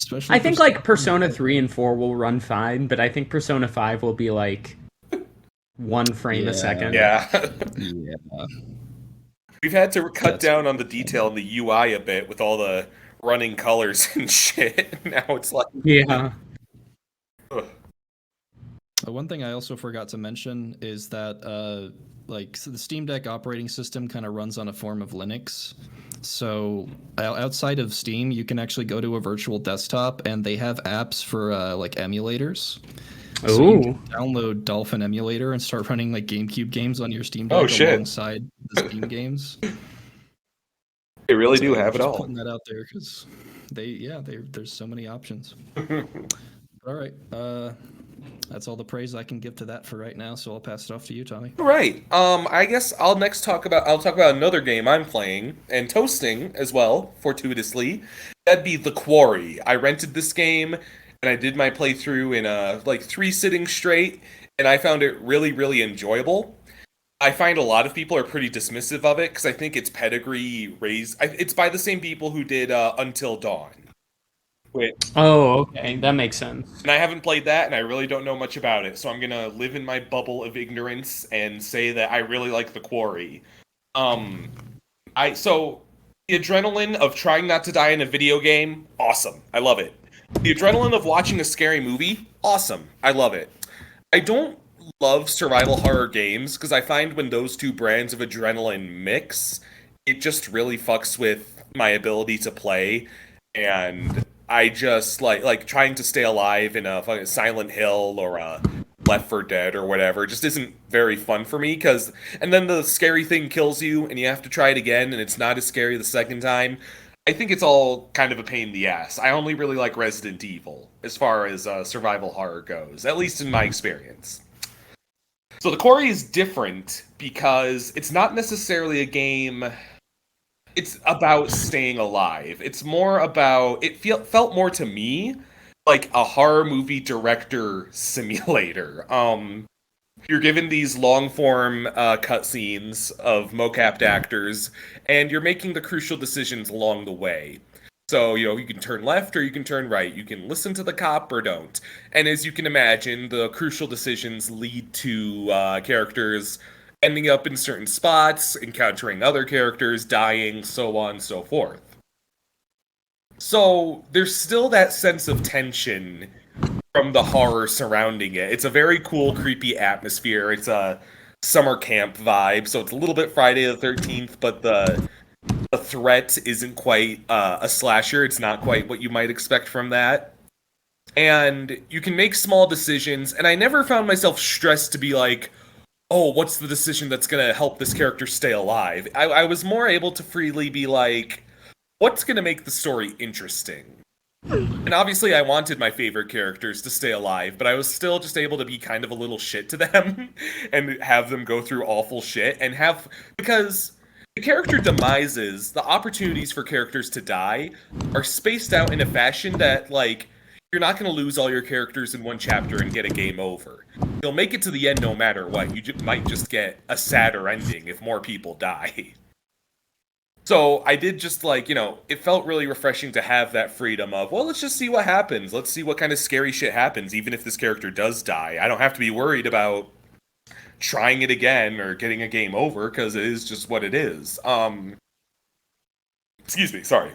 Especially I think like Persona 3 and 4 will run fine, but I think Persona 5 will be like 1 frame a second. Yeah. Yeah. We've had to cut That's down on the detail in the UI a bit with all the running colors and shit. Now it's like, Yeah. ugh. One thing I also forgot to mention is that so the Steam Deck operating system kind of runs on a form of Linux. So outside of Steam, you can actually go to a virtual desktop, and they have apps for like emulators. So you can download Dolphin Emulator and start running like GameCube games on your Steam Deck Oh, shit. alongside the Steam games. They really So do have it just all. putting that out there because there's so many options. All right, that's all the praise I can give to that for right now. So I'll pass it off to you, Tommy. All right. I guess I'll talk about another game I'm playing and toasting as well, fortuitously. That'd be The Quarry. I rented this game and I did my playthrough in like 3 sittings straight, and I found it really, really enjoyable. I find a lot of people are pretty dismissive of it because I think its pedigree raised. It's by the same people who did Until Dawn. Wait, Oh, okay. That makes sense. and I haven't played that, and I really don't know much about it, so I'm gonna live in my bubble of ignorance and say that I really like The Quarry. Um, the adrenaline of trying not to die in a video game, awesome. I love it. The adrenaline of watching a scary movie, awesome. I love it. I don't love survival horror games because I find when those two brands of adrenaline mix, it just really fucks with my ability to play, and I just like trying to stay alive in a fucking Silent Hill or a Left 4 Dead or whatever just isn't very fun for me and then the scary thing kills you and you have to try it again and it's not as scary the second time. I think it's all kind of a pain in the ass. I only really like Resident Evil as far as survival horror goes, at least in my experience. So the Quarry is different because it's not necessarily a game. It's about staying alive. It's more about felt more to me like a horror movie director simulator. You're given these long form cutscenes of mocapped actors, and you're making the crucial decisions along the way. So, you can turn left or you can turn right. You can listen to the cop or don't. And as you can imagine, the crucial decisions lead to characters ending up in certain spots, encountering other characters, dying, so on and so forth. So, there's still that sense of tension from the horror surrounding it. It's a very cool, creepy atmosphere. It's a summer camp vibe, so it's a little bit Friday the 13th, but the threat isn't quite a slasher. It's not quite what you might expect from that. And you can make small decisions, and I never found myself stressed to be like, oh, what's the decision that's going to help this character stay alive? I was more able to freely be like, what's going to make the story interesting? And obviously I wanted my favorite characters to stay alive, but I was still just able to be kind of a little shit to them and have them go through awful shit because the character demises, the opportunities for characters to die are spaced out in a fashion that, like, you're not going to lose all your characters in one chapter and get a game over. You'll make it to the end no matter what. You might just get a sadder ending if more people die. So I did just it felt really refreshing to have that freedom of, well, let's just see what happens. Let's see what kind of scary shit happens, even if this character does die. I don't have to be worried about trying it again or getting a game over because it is just what it is. Excuse me, sorry.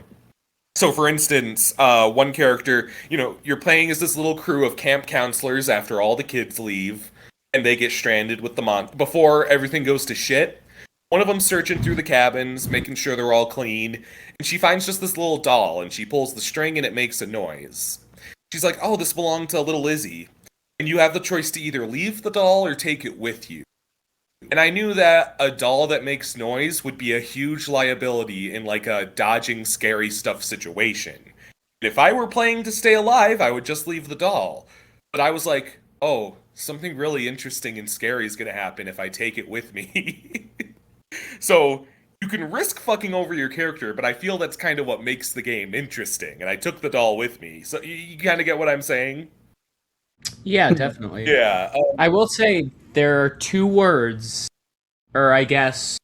So for instance, one character, you're playing as this little crew of camp counselors after all the kids leave and they get stranded with the before everything goes to shit. One of them searching through the cabins, making sure they're all clean, and she finds just this little doll, and she pulls the string and it makes a noise. She's like, oh, this belonged to little Izzy. And you have the choice to either leave the doll or take it with you. And I knew that a doll that makes noise would be a huge liability in like a dodging scary stuff situation. If I were playing to stay alive, I would just leave the doll. But I was like, oh, something really interesting and scary is going to happen if I take it with me. So you can risk fucking over your character, but I feel that's kind of what makes the game interesting. And I took the doll with me. So you kind of get what I'm saying? Yeah, definitely. Yeah. I will say there are 2 words, or I guess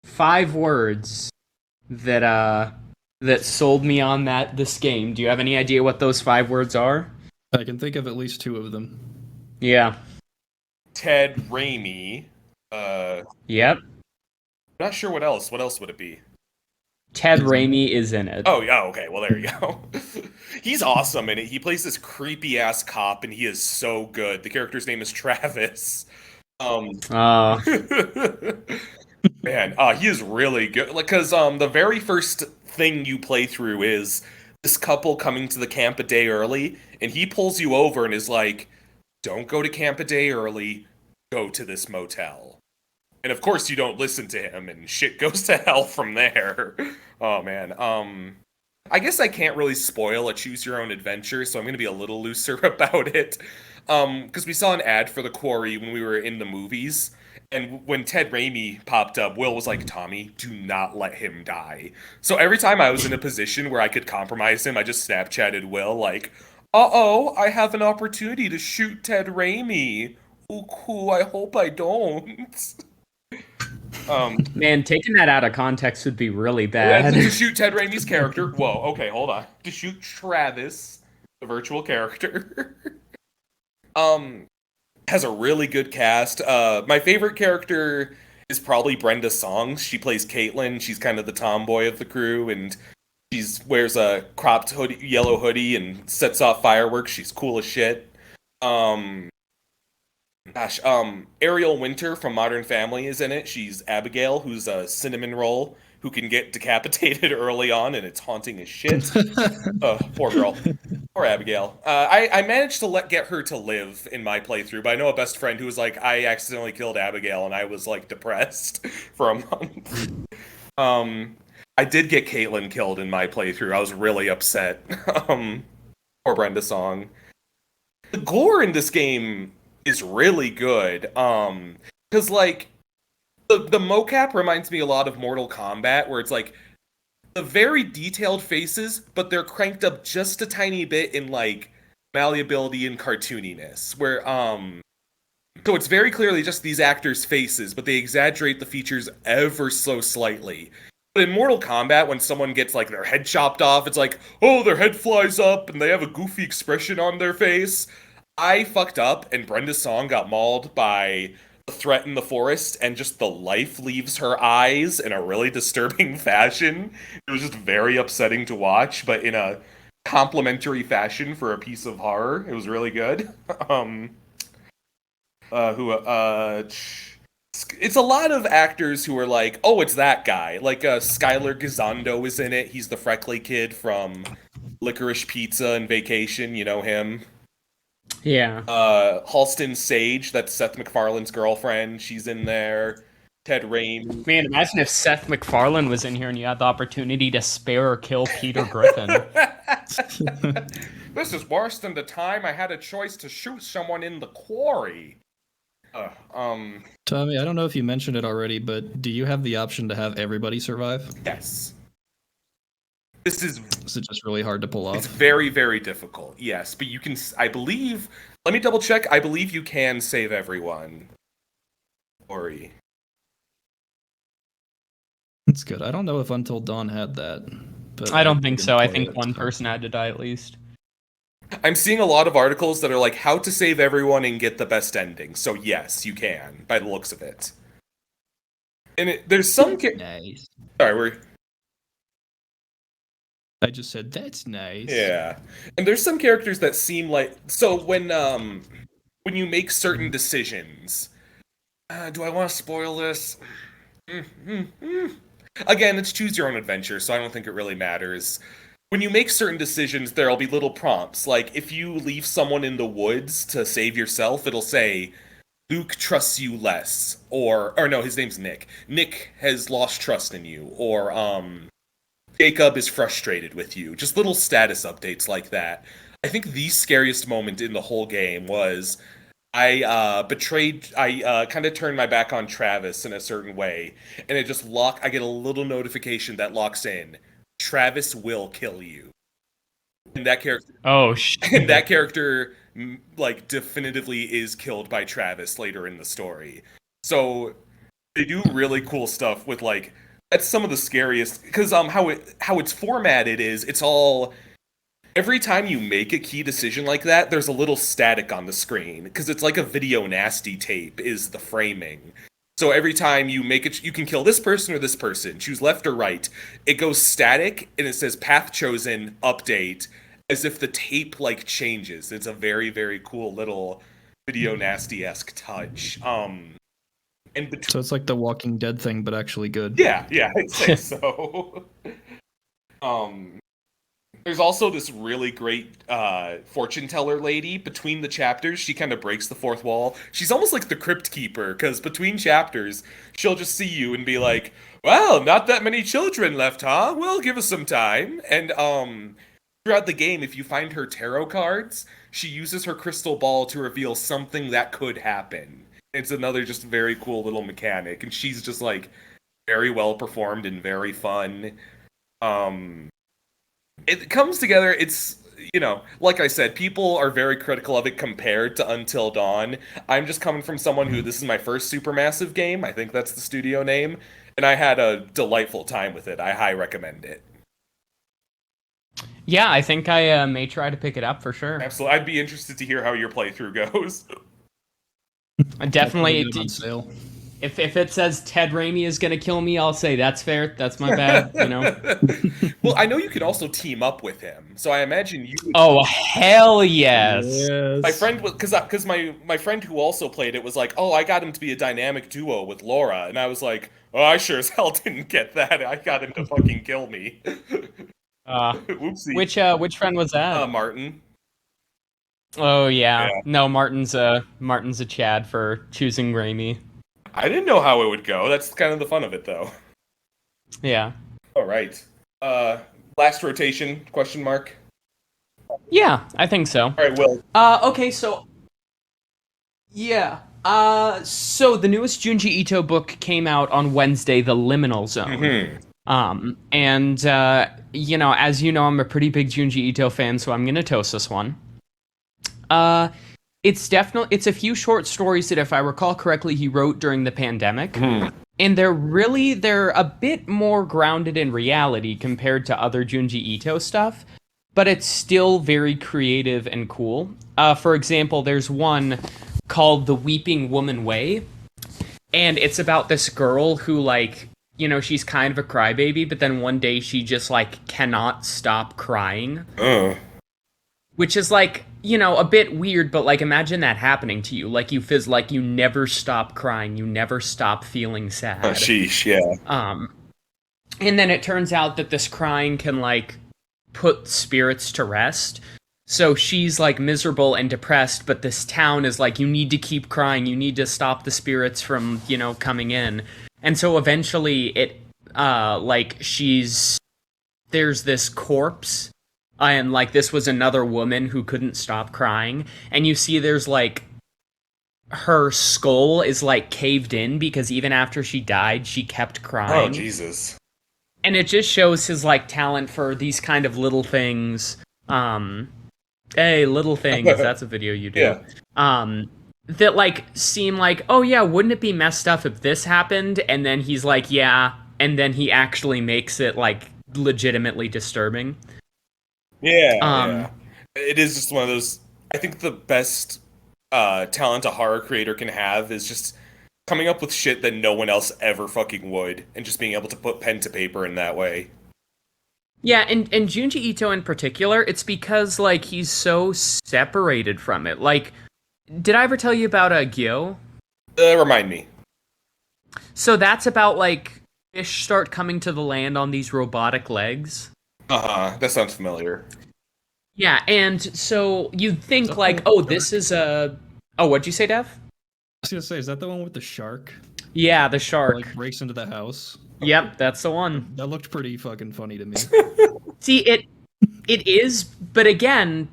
5 words that sold me on this game. Do you have any idea what those 5 words are? I can think of at least 2 of them. Yeah. Ted Raimi. Yep. I'm not sure what else. What else would it be? Ted Raimi is in it. Oh, yeah, okay. Well, there you go. He's awesome in it. He plays this creepy-ass cop, and he is so good. The character's name is Travis. Man, he is really good. Like, because the very first thing you play through is this couple coming to the camp a day early, and he pulls you over and is like, don't go to camp a day early, go to this motel. And of course you don't listen to him, and shit goes to hell from there. Oh, man. I guess I can't really spoil a choose your own adventure, so I'm going to be a little looser about it. Because we saw an ad for the Quarry when we were in the movies, and when Ted Raimi popped up, Will was like, Tommy, do not let him die. So every time I was in a position where I could compromise him, I just Snapchatted Will like, uh-oh, I have an opportunity to shoot Ted Raimi. Ooh, cool, I hope I don't. Man, taking that out of context would be really bad. To shoot Ted Raimi's character. Whoa, okay, hold on. To shoot Travis, the virtual character. Has a really good cast. My favorite character is probably Brenda Songs. She plays Caitlin. She's kind of the tomboy of the crew, and she wears a cropped hoodie, yellow hoodie, and sets off fireworks. She's cool as shit. Ariel Winter from Modern Family is in it. She's Abigail, who's a cinnamon roll who can get decapitated early on, and it's haunting as shit. Poor girl. Poor Abigail. I managed to get her to live in my playthrough, but I know a best friend who was like, I accidentally killed Abigail, and I was like depressed for a month. I did get Caitlin killed in my playthrough. I was really upset. Poor Brenda Song. The gore in this game is really good. Because like the mocap reminds me a lot of Mortal Kombat, where it's like the very detailed faces, but they're cranked up just a tiny bit in like malleability and cartooniness. Where so it's very clearly just these actors' faces, but they exaggerate the features ever so slightly. But in Mortal Kombat, when someone gets like their head chopped off, it's like, oh, their head flies up and they have a goofy expression on their face. I fucked up, and Brenda Song got mauled by the threat in the forest, and just the life leaves her eyes in a really disturbing fashion. It was just very upsetting to watch, but in a complimentary fashion for a piece of horror. It was really good. It's a lot of actors who are like, oh, it's that guy. Like, Skylar Gisondo is in it. He's the freckly kid from Licorice Pizza and Vacation. You know him. Yeah. Halston Sage, that's Seth MacFarlane's girlfriend. She's in there. Ted Raimi. Man, imagine if Seth MacFarlane was in here and you had the opportunity to spare or kill Peter Griffin. This is worse than the time I had a choice to shoot someone in the quarry. Tommy, I don't know if you mentioned it already, but do you have the option to have everybody survive? Yes. Is it just really hard to pull off? It's very, very difficult, yes. But you can, I believe, let me double check, I believe you can save everyone. Ori. That's good. I don't know if Until Dawn had that. But I don't think so. I think one person had to die at least. I'm seeing a lot of articles that are like, how to save everyone and get the best ending. So yes, you can, by the looks of it. And there's some... Nice. Sorry, I just said, that's nice. Yeah. And there's some characters that seem like... So when you make certain decisions... do I want to spoil this? Again, it's choose your own adventure, so I don't think it really matters. When you make certain decisions, there'll be little prompts. Like, if you leave someone in the woods to save yourself, it'll say, Luke trusts you less. Or no, his name's Nick. Nick has lost trust in you. Or, Jacob is frustrated with you. Just little status updates like that. I think the scariest moment in the whole game was I kind of turned my back on Travis in a certain way, and I get a little notification that locks in. Travis will kill you. And that character, Oh shit. and that character, like, definitively is killed by Travis later in the story. So they do really cool stuff with, like, that's some of the scariest, because how it's formatted is it's all. Every time you make a key decision like that, there's a little static on the screen, because it's like a video nasty tape is the framing. So every time you make it, you can kill this person or this person, choose left or right. It goes static, and it says path chosen, update, as if the tape, like, changes. It's a very, very cool little video nasty-esque touch. So it's like the Walking Dead thing, but actually good. Yeah, I'd say so. There's also this really great fortune teller lady between the chapters. She kind of breaks the fourth wall. She's almost like the crypt keeper, because between chapters, she'll just see you and be like, "Well, not that many children left, huh? Well, give us some time." And throughout the game, if you find her tarot cards, she uses her crystal ball to reveal something that could happen. It's another just very cool little mechanic, and she's just, like, very well performed and very fun. It comes together. It's, like I said, people are very critical of it compared to Until Dawn. I'm just coming from someone who, this is my first Supermassive game. I think that's the studio name. And I had a delightful time with it. I highly recommend it. Yeah, I think I may try to pick it up for sure. Absolutely. I'd be interested to hear how your playthrough goes. Definitely. On sale. If it says Ted Raimi is gonna kill me, I'll say that's fair. That's my bad. Well, I know you can also team up with him, so I imagine you. Oh hell yes! My friend was because my friend who also played it was like, "Oh, I got him to be a dynamic duo with Laura," and I was like, "Oh, I sure as hell didn't get that. I got him to fucking kill me." Oopsie. Which friend was that? Martin. Oh yeah. No, Martin's a Chad for choosing Raimi. I didn't know how it would go. That's kind of the fun of it, though. Yeah. All right. Last rotation, question mark? Yeah, I think so. All right, Will. Okay, so... Yeah. So the newest Junji Ito book came out on Wednesday, The Liminal Zone. Mm-hmm. And, as you know, I'm a pretty big Junji Ito fan, so I'm gonna toast this one. It's a few short stories that, if I recall correctly, he wrote during the pandemic. And they're a bit more grounded in reality compared to other Junji Ito stuff, but it's still very creative and cool. For example, there's one called The Weeping Woman Way, and it's about this girl who, like, she's kind of a crybaby, but then one day she just, like, cannot stop crying. Which is, like, a bit weird, but, like, imagine that happening to you. Like, you never stop crying, you never stop feeling sad. Sheesh, yeah. And then it turns out that this crying can, like, put spirits to rest. So she's, like, miserable and depressed, but this town is like, you need to keep crying, you need to stop the spirits from, coming in. And so eventually there's this corpse, and, like, this was another woman who couldn't stop crying, and you see there's, like, her skull is, like, caved in, because even after she died, she kept crying. Oh, Jesus. And it just shows his, like, talent for these kind of little things. Hey, little things, that's a video you do. Yeah. That, like, seem like, oh yeah, wouldn't it be messed up if this happened? And then he's like, yeah, and then he actually makes it, like, legitimately disturbing. Yeah. It is just one of those. I think the best talent a horror creator can have is just coming up with shit that no one else ever fucking would, and just being able to put pen to paper in that way. Yeah, and Junji Ito in particular, it's because, like, he's so separated from it. Like, did I ever tell you about Gyo? Remind me. So that's about like fish start coming to the land on these robotic legs. That sounds familiar. Yeah, and so you'd Is think that like, the one oh, with the this shark? is a. Oh, what'd you say, Dev? I was gonna say, is that the one with the shark? Yeah, the That, like shark. breaks into the house. Yep, that's the one. That looked pretty fucking funny to me. See, it is, but again,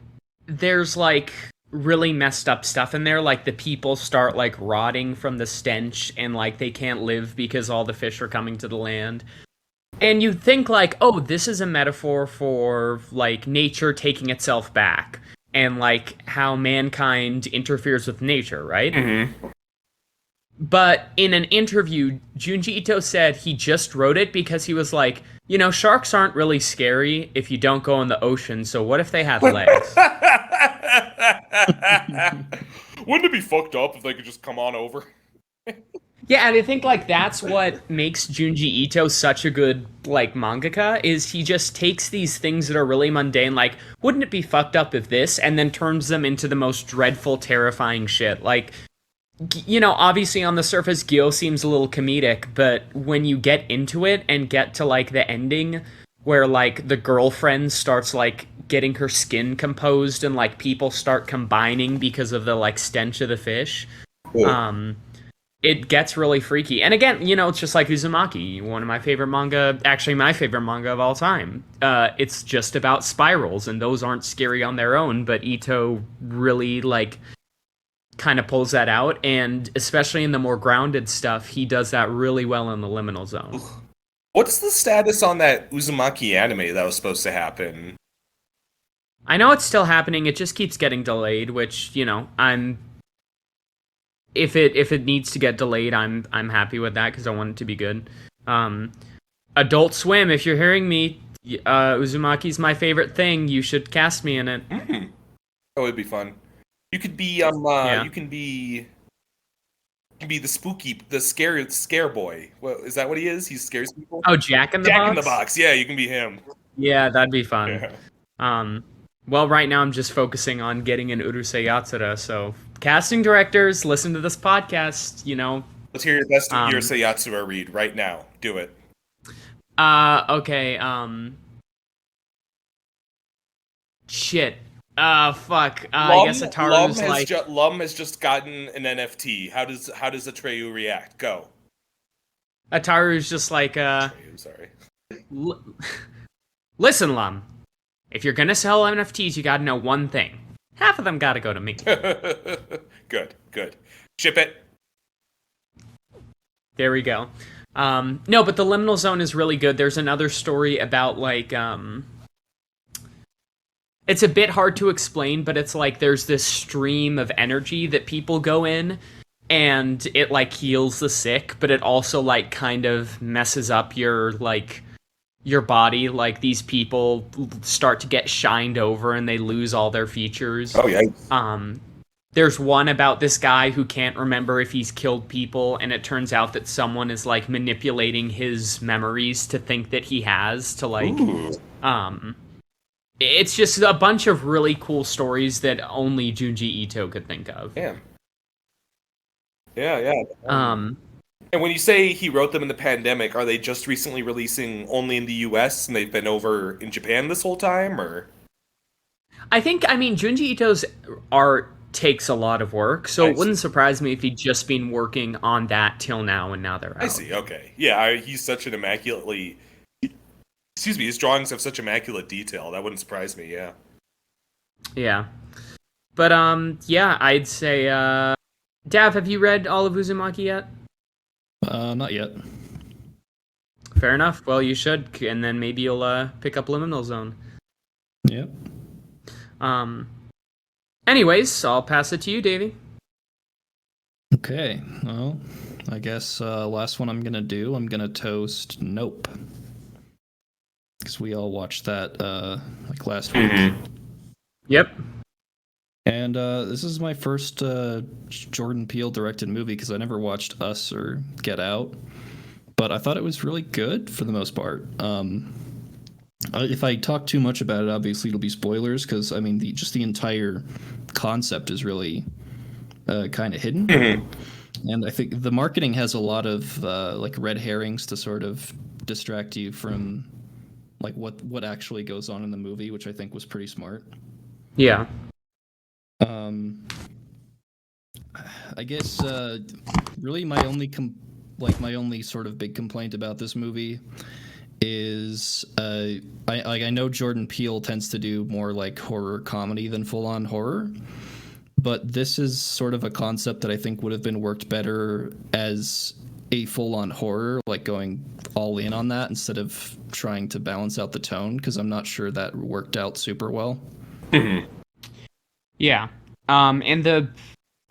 there's like really messed up stuff in there. Like the people start like rotting from the stench, and like they can't live because all the fish are coming to the land. And you think like, oh, this is a metaphor for like nature taking itself back and like how mankind interferes with nature, right? Mm-hmm. But in an interview, Junji Ito said he just wrote it because he was like, sharks aren't really scary if you don't go in the ocean, so what if they had legs? Wouldn't it be fucked up if they could just come on over? Yeah, and I think like that's what makes Junji Ito such a good like mangaka is he just takes these things that are really mundane, like wouldn't it be fucked up if this, and then turns them into the most dreadful, terrifying shit. Like, obviously on the surface, Gyo seems a little comedic, but when you get into it and get to like the ending, where like the girlfriend starts like getting her skin composed and like people start combining because of the like stench of the fish. Cool. It gets really freaky. And again, it's just like Uzumaki, one of my favorite manga, actually my favorite manga of all time. It's just about spirals, and those aren't scary on their own, but Ito really, like, kind of pulls that out, and especially in the more grounded stuff, he does that really well in the Liminal Zone. What's the status on that Uzumaki anime that was supposed to happen? I know it's still happening, it just keeps getting delayed, which, I'm... If it needs to get delayed, I'm happy with that because I want it to be good. Adult Swim, if you're hearing me, Uzumaki's my favorite thing. You should cast me in it. Mm-hmm. That would be fun. You could be Yeah. you can be the scare boy. What is that? What he is? He scares people. Oh, Jack in the Box. Jack in the Box. Yeah, you can be him. Yeah, that'd be fun. Yeah. Well, right now I'm just focusing on getting an Urusei Yatsura, so casting directors, listen to this podcast, Let's hear your best Yurusei Yatsura read right now. Do it. Okay, shit. Fuck. I guess Ataru's like... Lum has just gotten an NFT. How does Atreyu react? Go. Ataru's just like, Atreyu, sorry. Listen, Lum. If you're gonna sell NFTs, you gotta know one thing. Half of them gotta go to me. Good. Ship it. There we go. No, but the Liminal Zone is really good. There's another story about, like, it's a bit hard to explain, but it's like there's this stream of energy that people go in, and it, like, heals the sick, but it also, like, kind of messes up your, like... your body. Like, these people start to get shined over and they lose all their features. Oh yeah. There's one about this guy who can't remember if he's killed people, and it turns out that someone is like manipulating his memories to think that he has to like it's just a bunch of really cool stories that only Junji Ito could think of. Damn. Yeah. And when you say he wrote them in the pandemic, are they just recently releasing only in the US and they've been over in Japan this whole time, or? I mean, Junji Ito's art takes a lot of work, so it wouldn't surprise me if he'd just been working on that till now, and now they're out. I see, okay. Yeah, he's such an immaculately... Excuse me, his drawings have such immaculate detail. That wouldn't surprise me, yeah. Yeah. But, yeah, I'd say, Dav, have you read all of Uzumaki yet? Not yet. Fair enough. Well, you should, and then maybe you'll pick up Liminal Zone. Yep. Anyways, I'll pass it to you, Davey. Okay. Well, I guess last one I'm gonna toast Nope, because we all watched that like last week. Yep. And this is my first Jordan Peele directed movie because I never watched Us or Get Out, but I thought it was really good for the most part. If I talk too much about it, obviously it'll be spoilers because I mean the entire concept is really kind of hidden. And I think the marketing has a lot of like red herrings to sort of distract you from like what actually goes on in the movie, which I think was pretty smart. Yeah. Um, I guess really my only my only sort of big complaint about this movie is I know Jordan Peele tends to do more like horror comedy than full on horror, but this is sort of a concept that I think would have been worked better as a full on horror, like going all in on that instead of trying to balance out the tone, because I'm not sure that worked out super well. Yeah. And the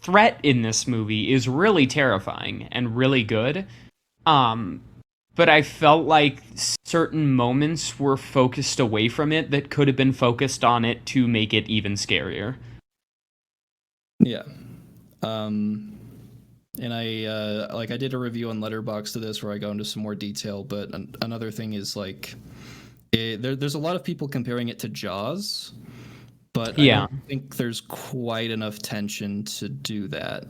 threat in this movie is really terrifying and really good. But I felt like certain moments were focused away from it that could have been focused on it to make it even scarier. Yeah. And I did a review on Letterboxd to this where I go into some more detail, but another thing is like there's a lot of people comparing it to Jaws, but I Yeah. don't think there's quite enough tension to do that.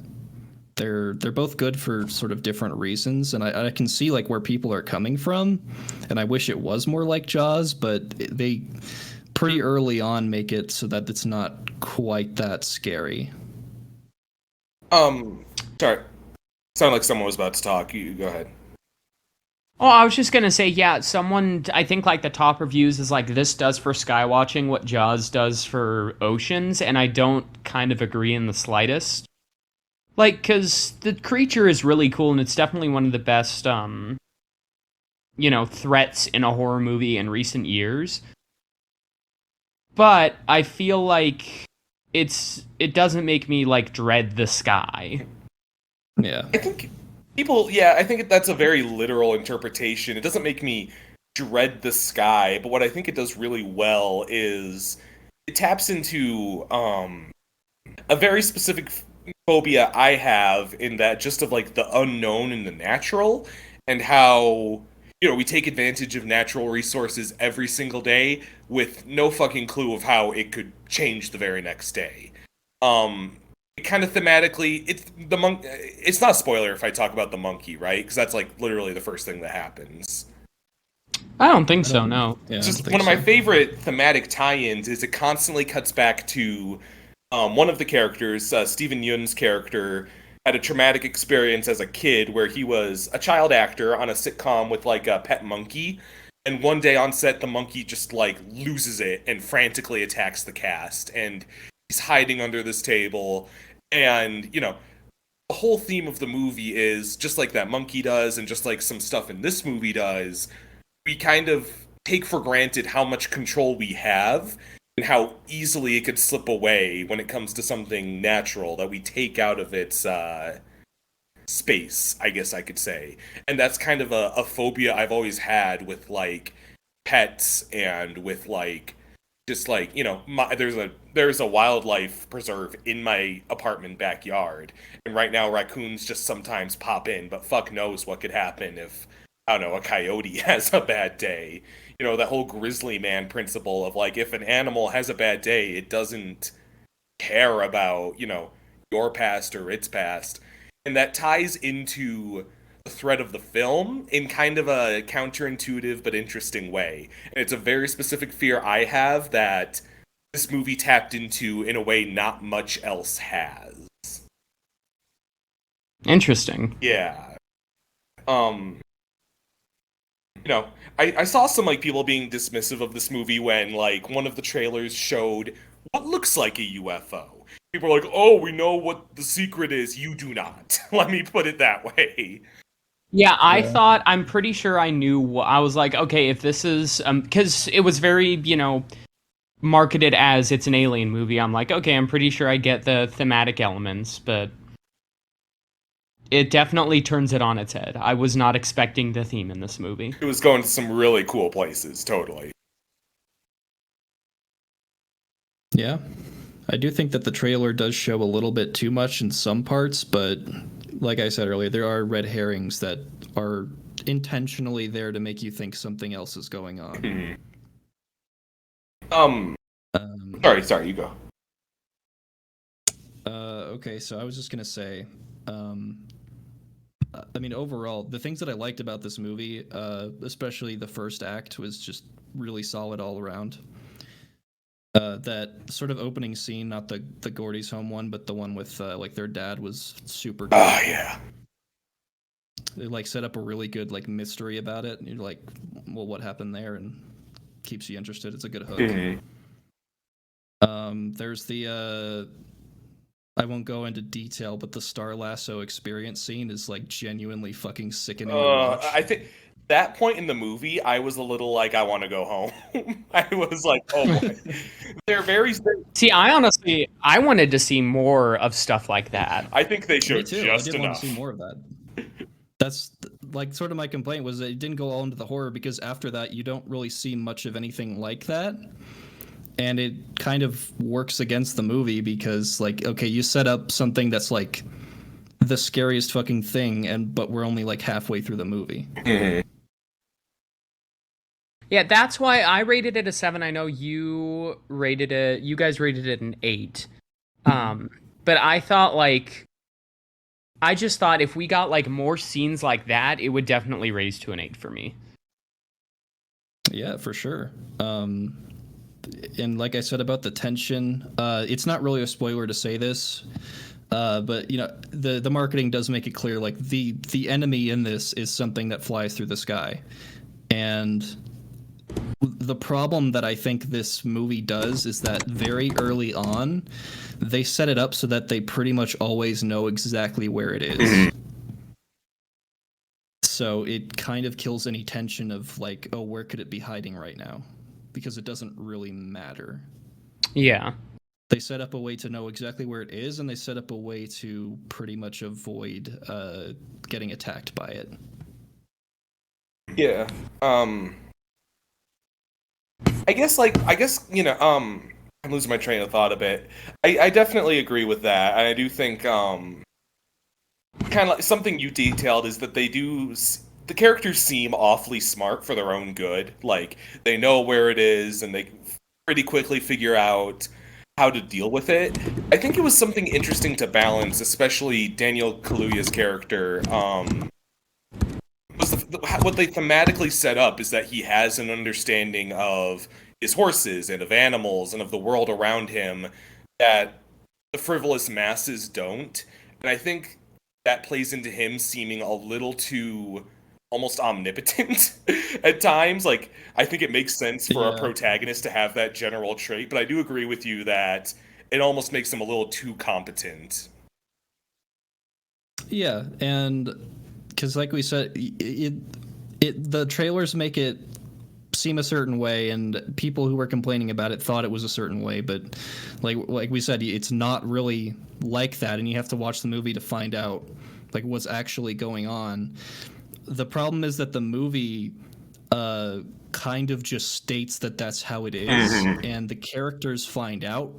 They're both good for sort of different reasons, and I can see like where people are coming from, and I wish it was more like Jaws, but they pretty early on make it so that it's not quite that scary. Sorry. Sounded like someone was about to talk. You go ahead. Oh, I was just gonna say, yeah, someone, I think like the top reviews is like, this does for skywatching what Jaws does for oceans, and I don't kind of agree in the slightest. Like, because the creature is really cool, and it's definitely one of the best, threats in a horror movie in recent years. But I feel like it doesn't make me, like, dread the sky. Yeah. I think I think that's a very literal interpretation. It doesn't make me dread the sky, but what I think it does really well is it taps into a very specific phobia I have, in that just of like the unknown and the natural, and how we take advantage of natural resources every single day with no fucking clue of how it could change the very next day. It kind of thematically, it's not a spoiler if I talk about the monkey, right? Because that's like literally the first thing that happens. I don't think so, no. Yeah, It's I just don't one think of my so. favorite thematic tie-ins is it constantly cuts back to one of the characters, Stephen Yeun's character, had a traumatic experience as a kid where he was a child actor on a sitcom with like a pet monkey, and one day on set the monkey just like loses it and frantically attacks the cast, and he's hiding under this table, and the whole theme of the movie is just like that monkey does, and just like some stuff in this movie does, we kind of take for granted how much control we have and how easily it could slip away when it comes to something natural that we take out of its space, I guess I could say. And that's kind of a phobia I've always had with like pets, and with like just like there's a wildlife preserve in my apartment backyard, and right now raccoons just sometimes pop in, but fuck knows what could happen if, I don't know, a coyote has a bad day. That whole grizzly man principle of like, if an animal has a bad day, it doesn't care about your past or its past. And that ties into the thread of the film in kind of a counterintuitive but interesting way. And it's a very specific fear I have that this movie tapped into in a way not much else has. Interesting. Yeah. Um, I saw some like people being dismissive of this movie when like one of the trailers showed what looks like a UFO. People are like, "Oh, we know what the secret is. You do not." Let me put it that way. Yeah, Yeah. I'm pretty sure I knew, I was like, okay, if this is, because it was very, marketed as it's an alien movie, I'm like, okay, I'm pretty sure I get the thematic elements, but it definitely turns it on its head. I was not expecting the theme in this movie. It was going to some really cool places, totally. Yeah. I do think that the trailer does show a little bit too much in some parts, but like I said earlier, there are red herrings that are intentionally there to make you think something else is going on. Mhm. Um, Sorry, you go. okay, so I was just gonna say, I mean, overall, the things that I liked about this movie, especially the first act, was just really solid all around. That sort of opening scene, not the Gordy's home one, but the one with like their dad, was super good. Oh yeah. They like set up a really good like mystery about it, and you're like, well, what happened there, and keeps you interested. It's a good hook. Mm-hmm. There's the I won't go into detail, but the Star Lasso experience scene is like genuinely fucking sickening to watch. I think that point in the movie, I was a little like, I want to go home. I was like, oh boy. They're very. See, I wanted to see more of stuff like that. I think they Me showed too. just I did want enough. to see more of that. That's like sort of my complaint was that it didn't go all into the horror, because after that you don't really see much of anything like that. And it kind of works against the movie because, like, okay, you set up something that's like the scariest fucking thing, but we're only like halfway through the movie. Mm-hmm. Yeah, that's why I rated it a 7. I know you guys rated it an 8. But I thought I just thought if we got like more scenes like that, it would definitely raise to an 8 for me. Yeah, for sure. And like I said about the tension, it's not really a spoiler to say this, but you know, the marketing does make it clear, like the enemy in this is something that flies through the sky. And the problem that I think this movie does is that very early on, they set it up so that they pretty much always know exactly where it is. So it kind of kills any tension of like, oh, where could it be hiding right now? Because it doesn't really matter. Yeah. They set up a way to know exactly where it is, and they set up a way to pretty much avoid getting attacked by it. Yeah. I guess, you know, I'm losing my train of thought a bit. I definitely agree with that. And I do think, kind of like something you detailed is that the characters seem awfully smart for their own good. Like, they know where it is, and they pretty quickly figure out how to deal with it. I think it was something interesting to balance, especially Daniel Kaluuya's character. What they thematically set up is that he has an understanding of his horses and of animals and of the world around him that the frivolous masses don't. And I think that plays into him seeming a little too almost omnipotent at times. Like, I think it makes sense for a protagonist to have that general trait, but I do agree with you that it almost makes him a little too competent. Yeah, and because like we said, the trailers make it seem a certain way, and people who were complaining about it thought it was a certain way, but like we said, it's not really like that, and you have to watch the movie to find out like what's actually going on. The problem is that the movie kind of just states that that's how it is, and the characters find out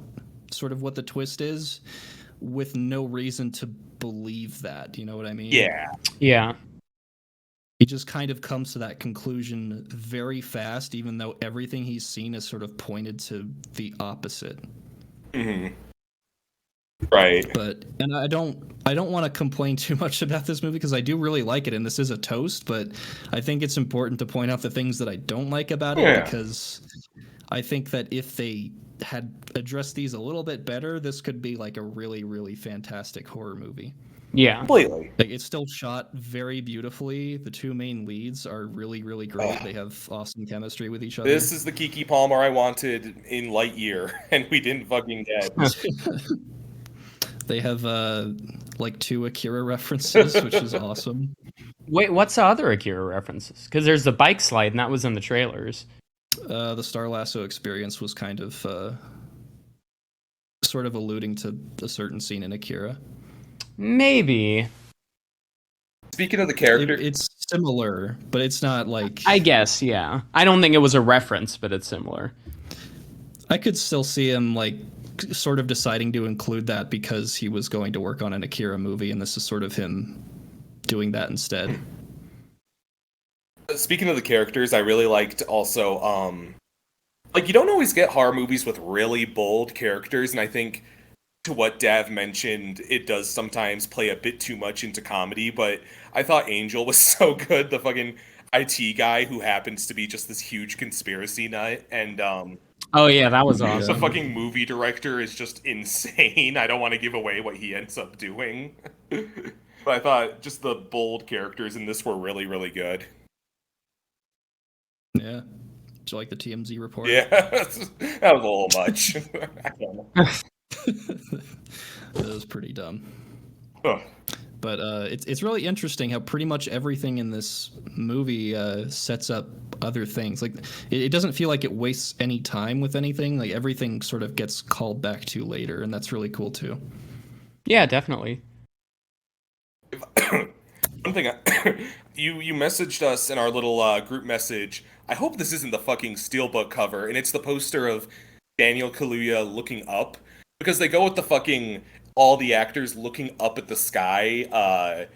sort of what the twist is with no reason to believe that. You know what I mean? Yeah. He just kind of comes to that conclusion very fast, even though everything he's seen is sort of pointed to the opposite. Mm-hmm. Right. And I don't want to complain too much about this movie because I do really like it, and this is a toast, but I think it's important to point out the things that I don't like about it, because I think that if they had addressed these a little bit better, this could be like a really, really fantastic horror movie. Yeah. Completely. Like, it's still shot very beautifully. The two main leads are really, really great. They have awesome chemistry with each other. This is the Keke Palmer I wanted in Lightyear, and we didn't fucking get. They have like 2 Akira references, which is awesome. Wait, what's the other Akira references? Because there's the bike slide, and that was in the trailers. The Star Lasso experience was kind of sort of alluding to a certain scene in Akira. Maybe. Speaking of the character, it's similar, but it's not like. I guess, yeah. I don't think it was a reference, but it's similar. I could still see him like sort of deciding to include that because he was going to work on an Akira movie, and this is sort of him doing that instead. Speaking of the characters, I really liked also, like, you don't always get horror movies with really bold characters, and I think to what Dav mentioned, it does sometimes play a bit too much into comedy, but I thought Angel was so good, the fucking IT guy who happens to be just this huge conspiracy nut, and Oh yeah, that was the awesome. fucking movie director is just insane. I don't want to give away what he ends up doing. But I thought just the bold characters in this were really, really good. Yeah. Did you like the TMZ report? Yeah, that was a little much. I don't know. That was pretty dumb. Ugh. But it's really interesting how pretty much everything in this movie sets up other things. Like it doesn't feel like it wastes any time with anything. Like everything sort of gets called back to later, and that's really cool too. Yeah, definitely. One thing, you messaged us in our little group message. I hope this isn't the fucking steelbook cover, and it's the poster of Daniel Kaluuya looking up, because they go with the fucking all the actors looking up at the sky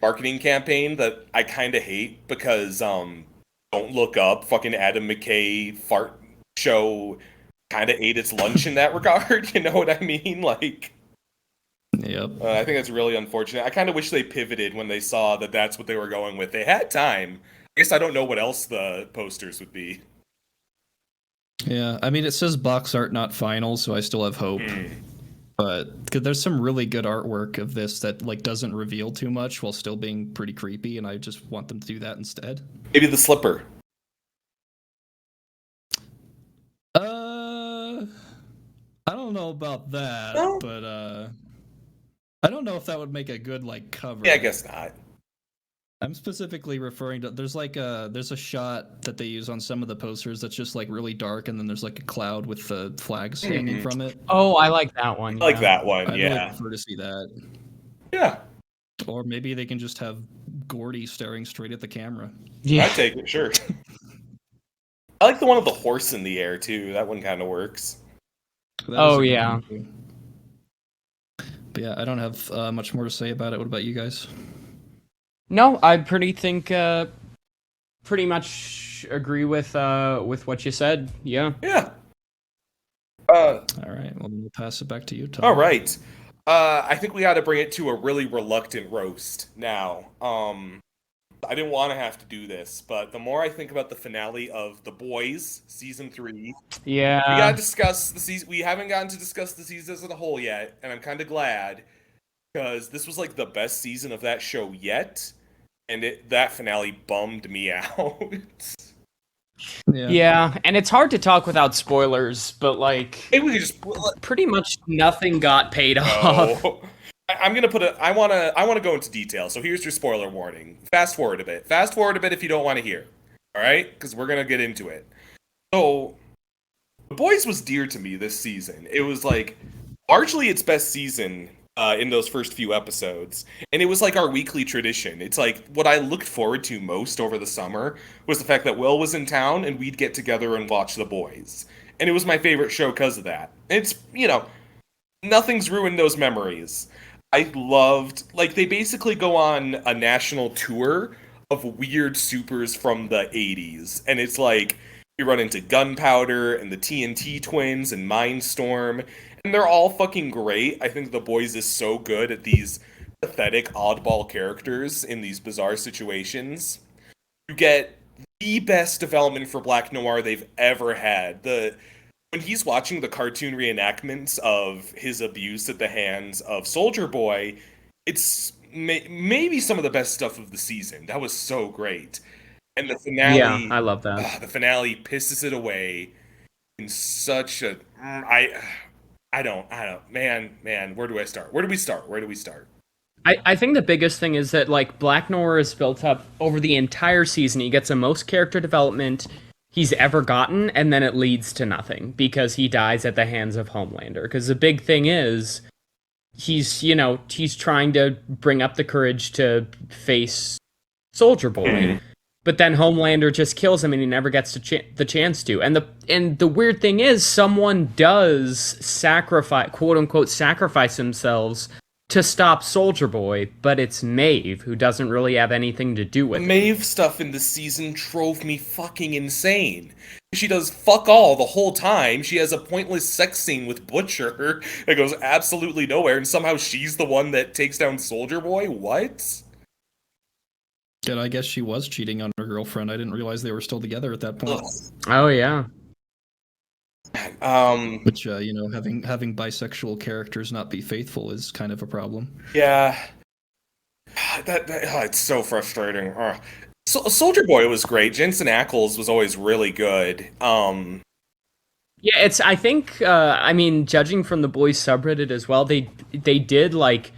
marketing campaign that I kind of hate, because Don't Look Up, fucking Adam McKay fart show kind of ate its lunch in that regard. You know what I mean? Like. Yep. I think that's really unfortunate. I kind of wish they pivoted when they saw that that's what they were going with. They had time. I guess I don't know what else the posters would be. Yeah, I mean, it says box art not final, so I still have hope. But 'cause there's some really good artwork of this that like doesn't reveal too much while still being pretty creepy, and I just want them to do that instead. Maybe the slipper. I don't know about that, No? but I don't know if that would make a good like cover. Yeah, I guess not. I'm specifically referring to there's a shot that they use on some of the posters that's just like really dark, and then there's like a cloud with the flags hanging from it. Oh, I like that one. I like that one, I'd yeah. really prefer to see that. Yeah. Or maybe they can just have Gordy staring straight at the camera. Yeah. I'd take it, sure. I like the one with the horse in the air, too. That one kind of works. That Oh, is a good yeah. one, too. But yeah, I don't have much more to say about it. What about you guys? No, I pretty much agree with what you said. Yeah. Yeah. All right, well, then we'll pass it back to you, Tom. All right. I think we got to bring it to a really reluctant roast now. I didn't want to have to do this, but the more I think about the finale of The Boys season 3, Yeah. we gotta discuss the season. We haven't gotten to discuss the season as a whole yet, and I'm kind of glad, because this was like the best season of that show yet, and that finale bummed me out. Yeah, and it's hard to talk without spoilers, but like Maybe we could just. pretty much nothing got paid off. Oh. I'm gonna put a. I wanna go into detail. So here's your spoiler warning. Fast forward a bit. Fast forward a bit if you don't want to hear. All right, because we're gonna get into it. So, The Boys was dear to me this season. It was like largely its best season in those first few episodes, and it was like our weekly tradition. It's like what I looked forward to most over the summer was the fact that Will was in town and we'd get together and watch The Boys, and it was my favorite show because of that. It's nothing's ruined those memories. I loved, like, they basically go on a national tour of weird supers from the 80s. And it's like, you run into Gunpowder and the TNT Twins and Mindstorm. And they're all fucking great. I think The Boys is so good at these pathetic, oddball characters in these bizarre situations. You get the best development for Black Noir they've ever had. When he's watching the cartoon reenactments of his abuse at the hands of Soldier Boy, it's maybe some of the best stuff of the season. That was so great. And the finale... Yeah, I love that. The finale pisses it away in such a... I don't... Man, where do I start? Where do we start? I think the biggest thing is that like Black Noir is built up over the entire season. He gets the most character development he's ever gotten, and then it leads to nothing because he dies at the hands of Homelander. Because the big thing is he's trying to bring up the courage to face Soldier Boy, but then Homelander just kills him and he never gets the chance to. And the weird thing is someone does sacrifice, quote unquote, sacrifice themselves to stop Soldier Boy, but it's Maeve who doesn't really have anything to do The with it. Maeve stuff in this season drove me fucking insane. She does fuck all the whole time. She has a pointless sex scene with Butcher that goes absolutely nowhere, and somehow she's the one that takes down Soldier Boy? What? And I guess she was cheating on her girlfriend. I didn't realize they were still together at that point. Oh yeah. Which, having bisexual characters not be faithful is kind of a problem. Yeah. It's so frustrating. Soldier Boy was great. Jensen Ackles was always really good. Yeah, it's. I think. I mean, judging from the boys subreddit as well, they did like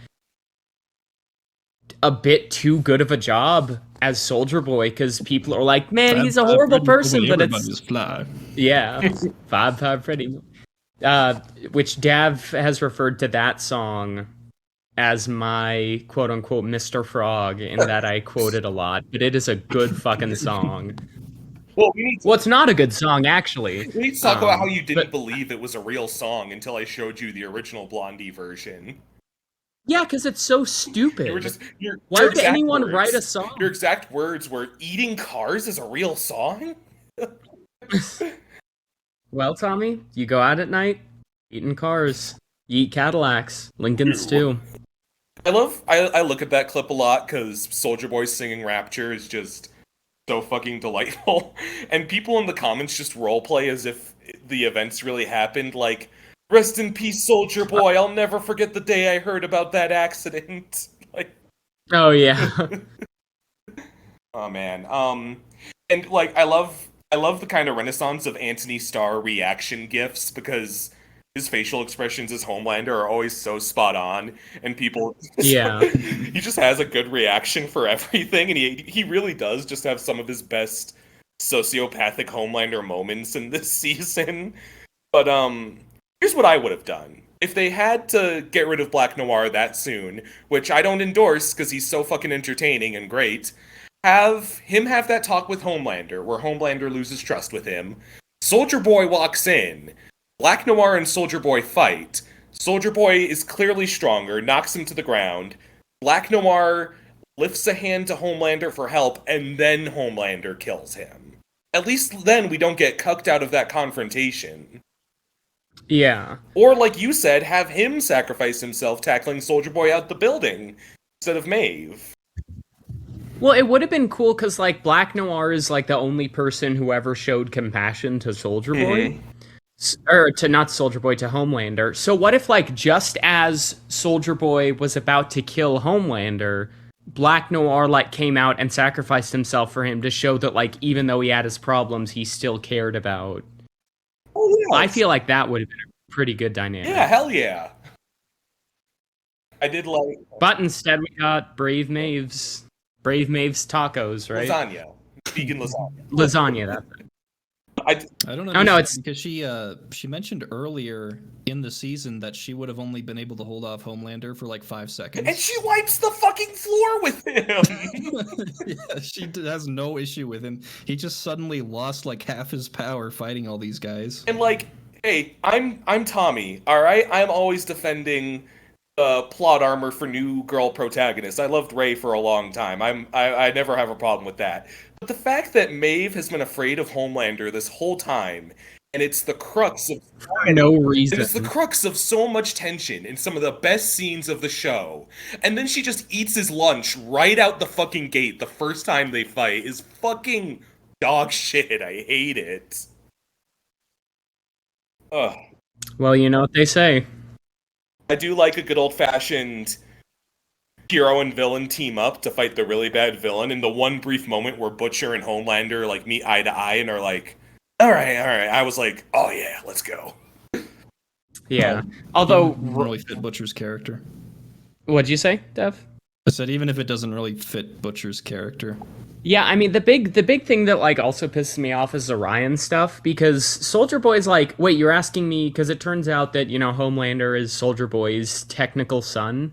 a bit too good of a job as Soldier Boy because people are like, man, he's a horrible person, but it's fly. yeah, 5'5" Freddy. Which Dav has referred to that song as my quote unquote Mr. Frog, in that I quote it a lot, but it is a good fucking song. Well, it's not a good song, actually. We need to talk about how you didn't believe it was a real song until I showed you the original Blondie version. Yeah, because it's so stupid. Why would anyone write a song? Your exact words were, eating cars is a real song? Well, Tommy, you go out at night, eating cars. You eat Cadillacs. Lincolns, too. I look at that clip a lot because Soldier Boy singing Rapture is just so fucking delightful. And people in the comments just roleplay as if the events really happened, like, rest in peace, Soldier Boy, I'll never forget the day I heard about that accident. Like, oh, yeah. oh, man. And, like, I love the kind of renaissance of Anthony Starr reaction gifs, because his facial expressions as Homelander are always so spot on, and people yeah, he just has a good reaction for everything, and he really does just have some of his best sociopathic Homelander moments in this season. But here's what I would have done if they had to get rid of Black Noir that soon, which I don't endorse because he's so fucking entertaining and great. Have that talk with Homelander, where Homelander loses trust with him. Soldier Boy walks in. Black Noir and Soldier Boy fight. Soldier Boy is clearly stronger, knocks him to the ground. Black Noir lifts a hand to Homelander for help, and then Homelander kills him. At least then we don't get cucked out of that confrontation. Yeah. Or, like you said, have him sacrifice himself tackling Soldier Boy out the building, instead of Maeve. Well, it would have been cool because, like, Black Noir is, like, the only person who ever showed compassion to Soldier Boy. Mm-hmm. Or to not Soldier Boy, to Homelander. So what if, like, just as Soldier Boy was about to kill Homelander, Black Noir, like, came out and sacrificed himself for him to show that, like, even though he had his problems, he still cared about. Oh, yeah. I feel like that would have been a pretty good dynamic. Yeah, hell yeah. I did like... But instead we got Brave Maeve's tacos, right? Lasagna. Vegan lasagna. Lasagna, that's it. I don't know. Oh, no, it's because she mentioned earlier in the season that she would have only been able to hold off Homelander for like 5 seconds, and she wipes the fucking floor with him. Yeah, she has no issue with him. He just suddenly lost like half his power fighting all these guys. And like, hey, I'm Tommy. All right, I'm always defending plot armor for new girl protagonists. I loved Rey for a long time. I never have a problem with that. But the fact that Maeve has been afraid of Homelander this whole time, and it's the crux of no reason. It's the crux of so much tension in some of the best scenes of the show. And then she just eats his lunch right out the fucking gate the first time they fight is fucking dog shit. I hate it. Ugh. Well, you know what they say. I do like a good old-fashioned hero and villain team up to fight the really bad villain, in the one brief moment where Butcher and Homelander like meet eye to eye and are like, all right. I was like, oh yeah, let's go. Yeah. Although really fit Butcher's character. What'd you say, Dev? I said even if it doesn't really fit Butcher's character. Yeah, I mean the big thing that like also pisses me off is the Ryan stuff, because Soldier Boy's like, wait, you're asking me, because it turns out that, you know, Homelander is Soldier Boy's technical son.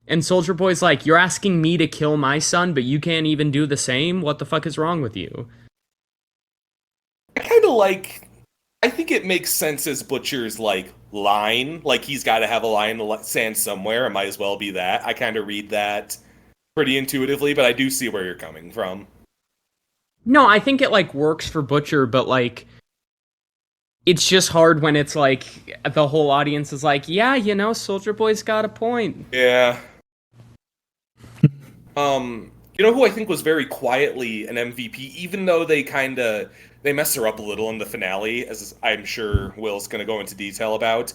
And Soldier Boy's like, you're asking me to kill my son, but you can't even do the same? What the fuck is wrong with you? I kind of like... I think it makes sense as Butcher's, like, line. Like, he's got to have a line in the sand somewhere. It might as well be that. I kind of read that pretty intuitively, but I do see where you're coming from. No, I think it like works for Butcher, but like it's just hard when it's like the whole audience is like, yeah, Soldier Boy's got a point. Yeah. You know who I think was very quietly an MVP, even though they mess her up a little in the finale, as I'm sure Will's going to go into detail about.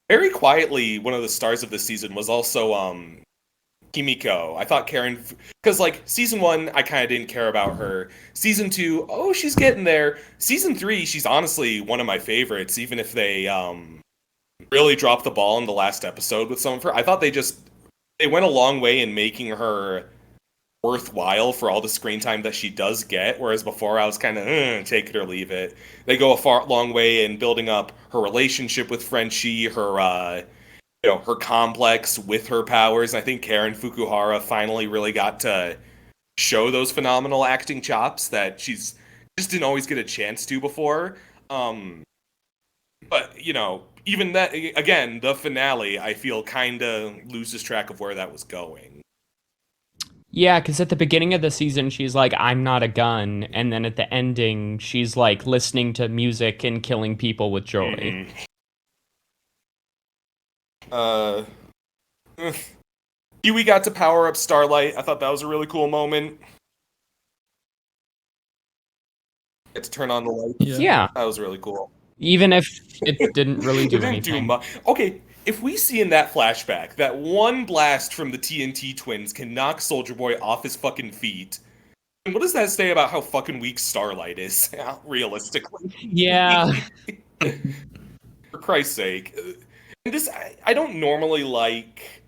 Very quietly, one of the stars of this season was also Kimiko. I thought Karen, because like season 1, I kind of didn't care about her. Season 2, oh, she's getting there. Season 3, she's honestly one of my favorites, even if they really dropped the ball in the last episode with some of her. I thought they went a long way in making her worthwhile for all the screen time that she does get, whereas before I was kind of take it or leave it. They go a long way in building up her relationship with Frenchie, her her complex with her powers. I think Karen Fukuhara finally really got to show those phenomenal acting chops that she's just didn't always get a chance to before. But even that, again, the finale, I feel kind of loses track of where that was going. Yeah, because at the beginning of the season, she's like, I'm not a gun. And then at the ending, she's like listening to music and killing people with joy. Huey got to power up Starlight. I thought that was a really cool moment. Get to turn on the lights. Yeah. That was really cool. Even if it didn't really do It didn't anything. do much. Okay, if we see in that flashback that one blast from the TNT twins can knock Soldier Boy off his fucking feet, then what does that say about how fucking weak Starlight is, realistically? Yeah. For Christ's sake. And this, I don't normally like...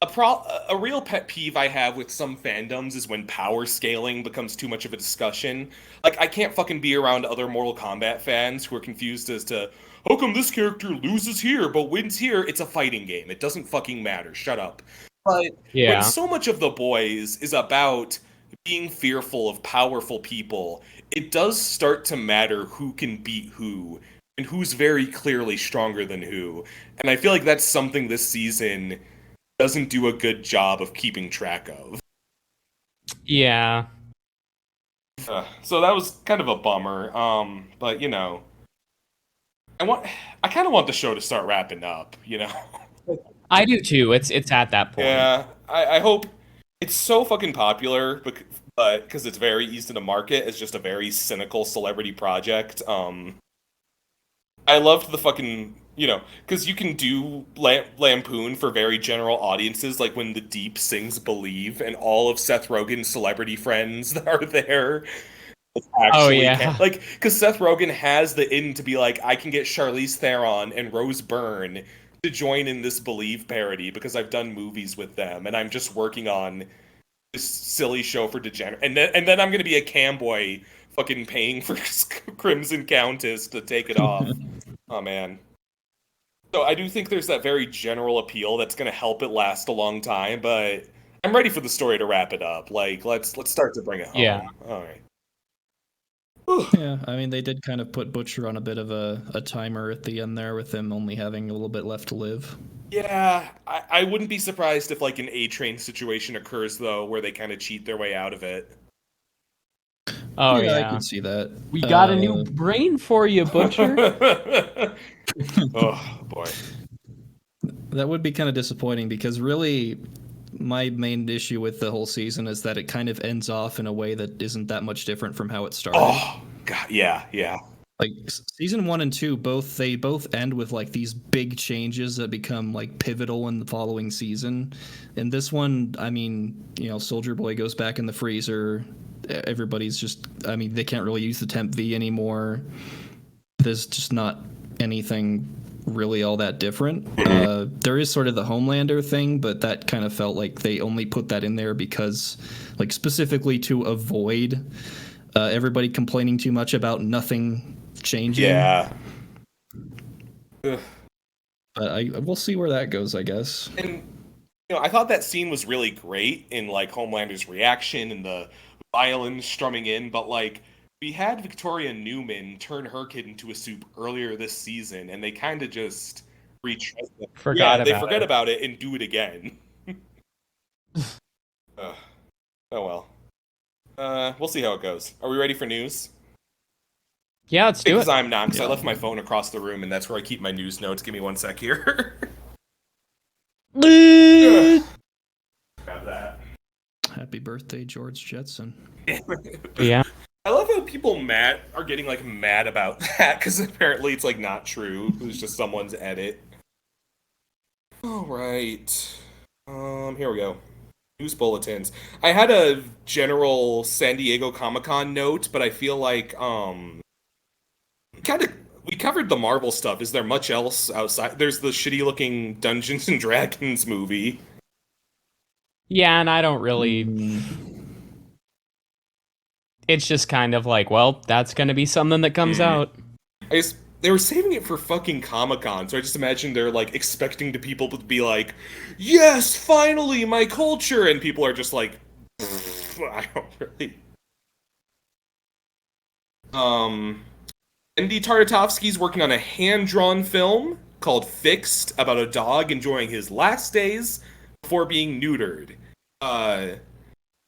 A real pet peeve I have with some fandoms is when power scaling becomes too much of a discussion. Like, I can't fucking be around other Mortal Kombat fans who are confused as to, how come this character loses here but wins here? It's a fighting game. It doesn't fucking matter. Shut up. But when so much of The Boys is about being fearful of powerful people, it does start to matter who can beat who, and who's very clearly stronger than who. And I feel like that's something this season doesn't do a good job of keeping track of. Yeah. So that was kind of a bummer. But I kind of want the show to start wrapping up. I do too. It's at that point. Yeah. I hope it's so fucking popular, but because it's very easy to market as just a very cynical celebrity project. I loved the fucking, because you can do lampoon for very general audiences, like when The Deep sings Believe, and all of Seth Rogen's celebrity friends are there. Because Seth Rogen has the in to be like, I can get Charlize Theron and Rose Byrne to join in this Believe parody because I've done movies with them, and I'm just working on this silly show for degenerate. And then I'm going to be a camboy fucking paying for Crimson Countess to take it off. Oh, man. So I do think there's that very general appeal that's going to help it last a long time, but I'm ready for the story to wrap it up. Like, let's start to bring it home. Yeah. All right. Yeah, I mean, they did kind of put Butcher on a bit of a timer at the end there with him only having a little bit left to live. Yeah, I wouldn't be surprised if, like, an A-Train situation occurs, though, where they kind of cheat their way out of it. Oh, yeah. I can see that. We got a new brain for you, Butcher. Oh, boy. That would be kind of disappointing because really my main issue with the whole season is that it kind of ends off in a way that isn't that much different from how it started. Oh, God, yeah. Like season 1 and 2, they both end with like these big changes that become like pivotal in the following season. And this one, I mean, Soldier Boy goes back in the freezer. Everybody's just, I mean, they can't really use the Temp V anymore. There's just not anything really all that different. There is sort of the Homelander thing, but that kind of felt like they only put that in there because, like, specifically to avoid everybody complaining too much about nothing changing. Yeah. But we'll see where that goes, I guess. And, I thought that scene was really great in, like, Homelander's reaction and the violin strumming in, but, like, we had Victoria Newman turn her kid into a soup earlier this season, and they kind of just Forgot they about forget it. about it and do it again. Oh well. We'll see how it goes. Are we ready for news? Yeah, let's do Because it. I'm not, because I Yeah. left my phone across the room, and that's where I keep my news notes. Give me one sec here. Grab that. Happy birthday, George Jetson. Yeah. I love how people are getting like mad about that because apparently it's like not true. It was just someone's edit. All right. Here we go. News bulletins. I had a general San Diego Comic-Con note, but I feel like kind of we covered the Marvel stuff. Is there much else outside? There's the shitty looking Dungeons and Dragons movie. Yeah, and I don't really. It's just kind of like, well, that's going to be something that comes out. I guess they were saving it for fucking Comic-Con, so I just imagine they're like expecting the people to be like, "Yes, finally, my culture," and people are just like, "I don't really." Genndy Tatatovsky's working on a hand-drawn film called Fixed about a dog enjoying his last days before being neutered.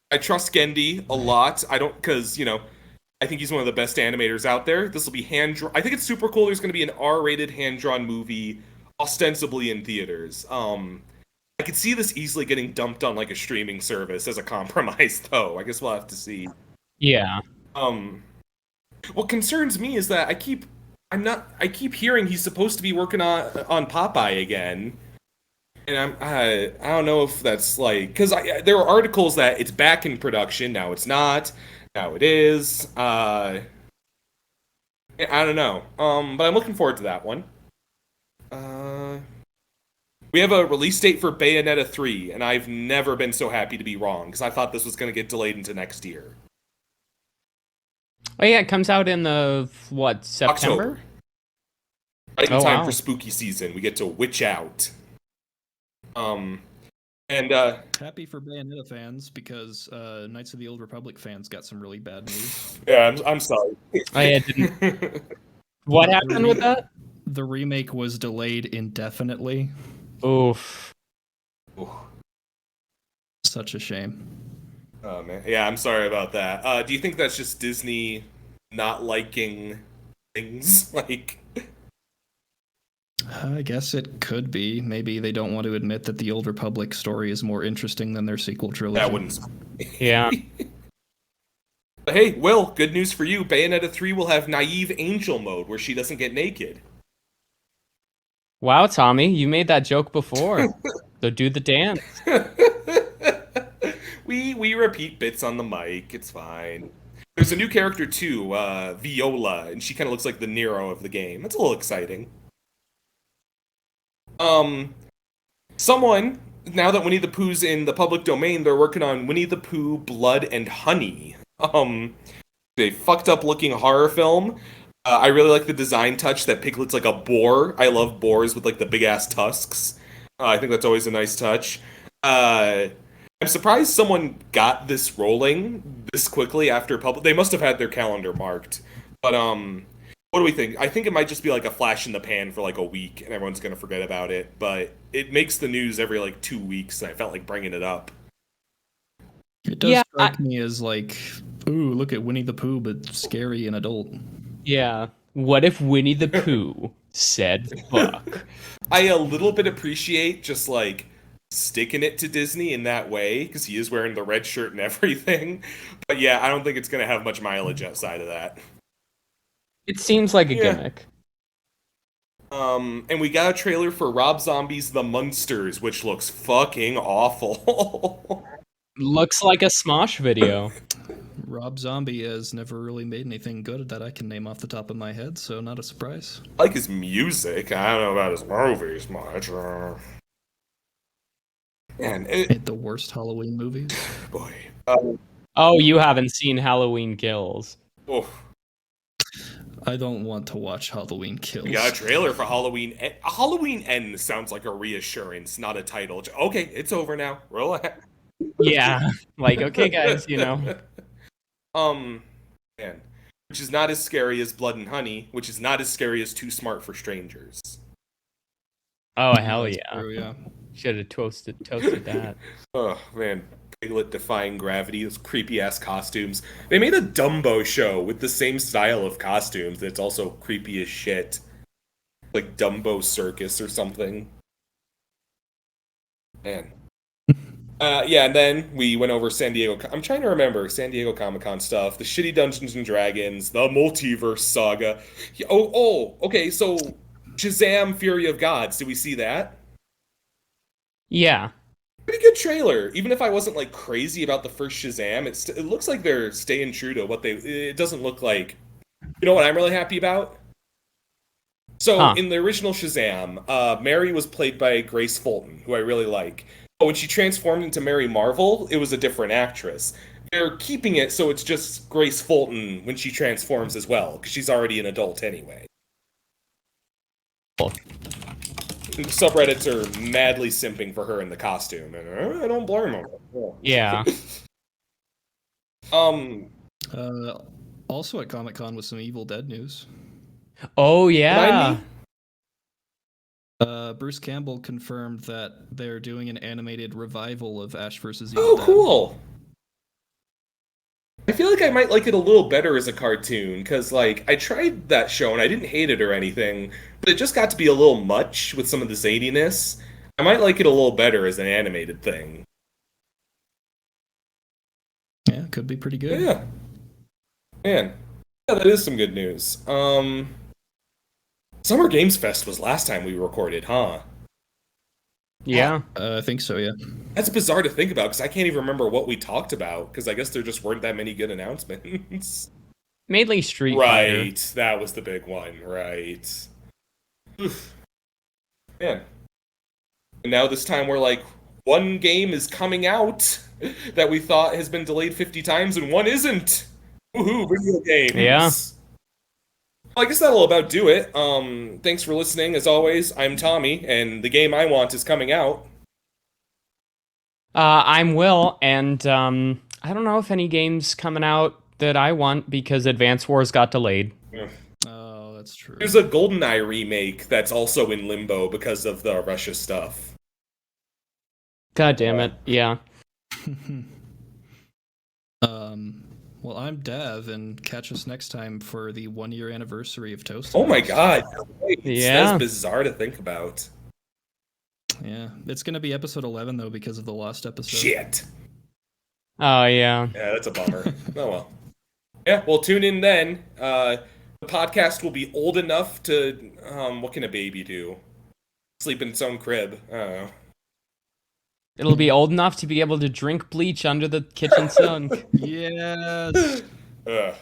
I trust Genndy a lot. I don't, because, I think he's one of the best animators out there. This will be hand-drawn. I think it's super cool. There's going to be an R-rated hand-drawn movie, ostensibly in theaters. I could see this easily getting dumped on like a streaming service as a compromise, though. I guess we'll have to see. Yeah. What concerns me is that I keep hearing he's supposed to be working on Popeye again. And I don't know if that's like, because there are articles that it's back in production, now it's not, now it is. I don't know. But I'm looking forward to that one. We have a release date for Bayonetta 3, and I've never been so happy to be wrong, because I thought this was going to get delayed into next year. Oh yeah, it comes out in the September? October. Right in Oh, time wow. for spooky season. We get to witch out. And Happy for Bayonetta fans because Knights of the Old Republic fans got some really bad news. yeah, I'm sorry. Oh yeah, didn't. What happened with that? The remake was delayed indefinitely. Oof. Such a shame. Oh man, yeah, I'm sorry about that. Do you think that's just Disney not liking things like? I guess it could be. Maybe they don't want to admit that the Old Republic story is more interesting than their sequel trilogy. That wouldn't. Yeah. But hey, Will, good news for you. Bayonetta 3 will have naive angel mode where she doesn't get naked. Wow, Tommy, you made that joke before. So do the dance. We repeat bits on the mic. It's fine. There's a new character too, Viola, and she kind of looks like the Nero of the game. That's a little exciting. Someone, now that Winnie the Pooh's in the public domain, they're working on Winnie the Pooh, Blood and Honey. A fucked up looking horror film. I really like the design touch that Piglet's like a boar. I love boars with like the big ass tusks. I think that's always a nice touch. I'm surprised someone got this rolling this quickly after public. They must have had their calendar marked. But what do we think? I think it might just be like a flash in the pan for like a week, and everyone's gonna forget about it. But it makes the news every like 2 weeks, and I felt like bringing it up. It does strike me as like, ooh, look at Winnie the Pooh, but scary and adult. Yeah. What if Winnie the Pooh said fuck? I a little bit appreciate just like sticking it to Disney in that way because he is wearing the red shirt and everything. But yeah, I don't think it's gonna have much mileage outside of that. It seems like a gimmick. And we got a trailer for Rob Zombie's The Munsters, which looks fucking awful. Looks like a Smosh video. Rob Zombie has never really made anything good that I can name off the top of my head, so not a surprise. I like his music. I don't know about his movies much. Man, The worst Halloween movies. boy. Oh, you haven't seen Halloween Kills. Oh, I don't want to watch Halloween Kills. we got a trailer for Halloween. Halloween Ends sounds like a reassurance, not a title. Okay, it's over now. Relax. Yeah. Like, okay, guys, Man, which is not as scary as Blood and Honey, which is not as scary as Too Smart for Strangers. Oh, hell That's yeah. true, yeah. Should have toasted that. Oh man, Piglet defying gravity, those creepy ass costumes. They made a Dumbo show with the same style of costumes that's also creepy as shit. Like Dumbo Circus or something. Man. Yeah, and then we went over San Diego. I'm trying to remember San Diego Comic-Con stuff, the shitty Dungeons and Dragons, the multiverse saga. Okay, so Shazam Fury of Gods, did we see that? Yeah. Pretty good trailer. Even if I wasn't like crazy about the first Shazam, it looks like they're staying true to what they. It doesn't look like. You know what I'm really happy about? So in the original Shazam, Mary was played by Grace Fulton, who I really like. But when she transformed into Mary Marvel, it was a different actress. They're keeping it so it's just Grace Fulton when she transforms as well, because she's already an adult anyway. Subreddits are madly simping for her in the costume, and I don't blame them. Yeah. Also at Comic-Con with some Evil Dead news. Oh, yeah. Remind me? Bruce Campbell confirmed that they're doing an animated revival of Ash vs. Evil Oh, Dead. cool. I feel like I might like it a little better as a cartoon, because, like, I tried that show and I didn't hate it or anything, but it just got to be a little much with some of the zaniness. I might like it a little better as an animated thing. Yeah, could be pretty good. Yeah. Man. Yeah, that is some good news. Summer Games Fest was last time we recorded, huh? Yeah. I think so, yeah. That's bizarre to think about, because I can't even remember what we talked about, because I guess there just weren't that many good announcements. Mainly Street Fighter. Right, that was the big one, right. Oof. Man. And now this time we're like, one game is coming out that we thought has been delayed 50 times, and one isn't! Woohoo, video games! Yeah. Well, I guess that'll about do it. Thanks for listening. As always, I'm Tommy, and the game I want is coming out. I'm Will, and I don't know if any game's coming out that I want because Advance Wars got delayed. Oh, that's true. There's a GoldenEye remake that's also in limbo because of the Russia stuff. God damn it. Yeah. Well, I'm Dev, and catch us next time for the 1-year anniversary of Toast. Oh my god. Yeah. That's bizarre to think about. Yeah, it's going to be episode 11, though, because of the lost episode. Shit. Oh, yeah. Yeah, that's a bummer. Oh well. Yeah, well, tune in then. The podcast will be old enough to... what can a baby do? Sleep in its own crib. I don't know. It'll be old enough to be able to drink bleach under the kitchen sink. Yes. Ugh.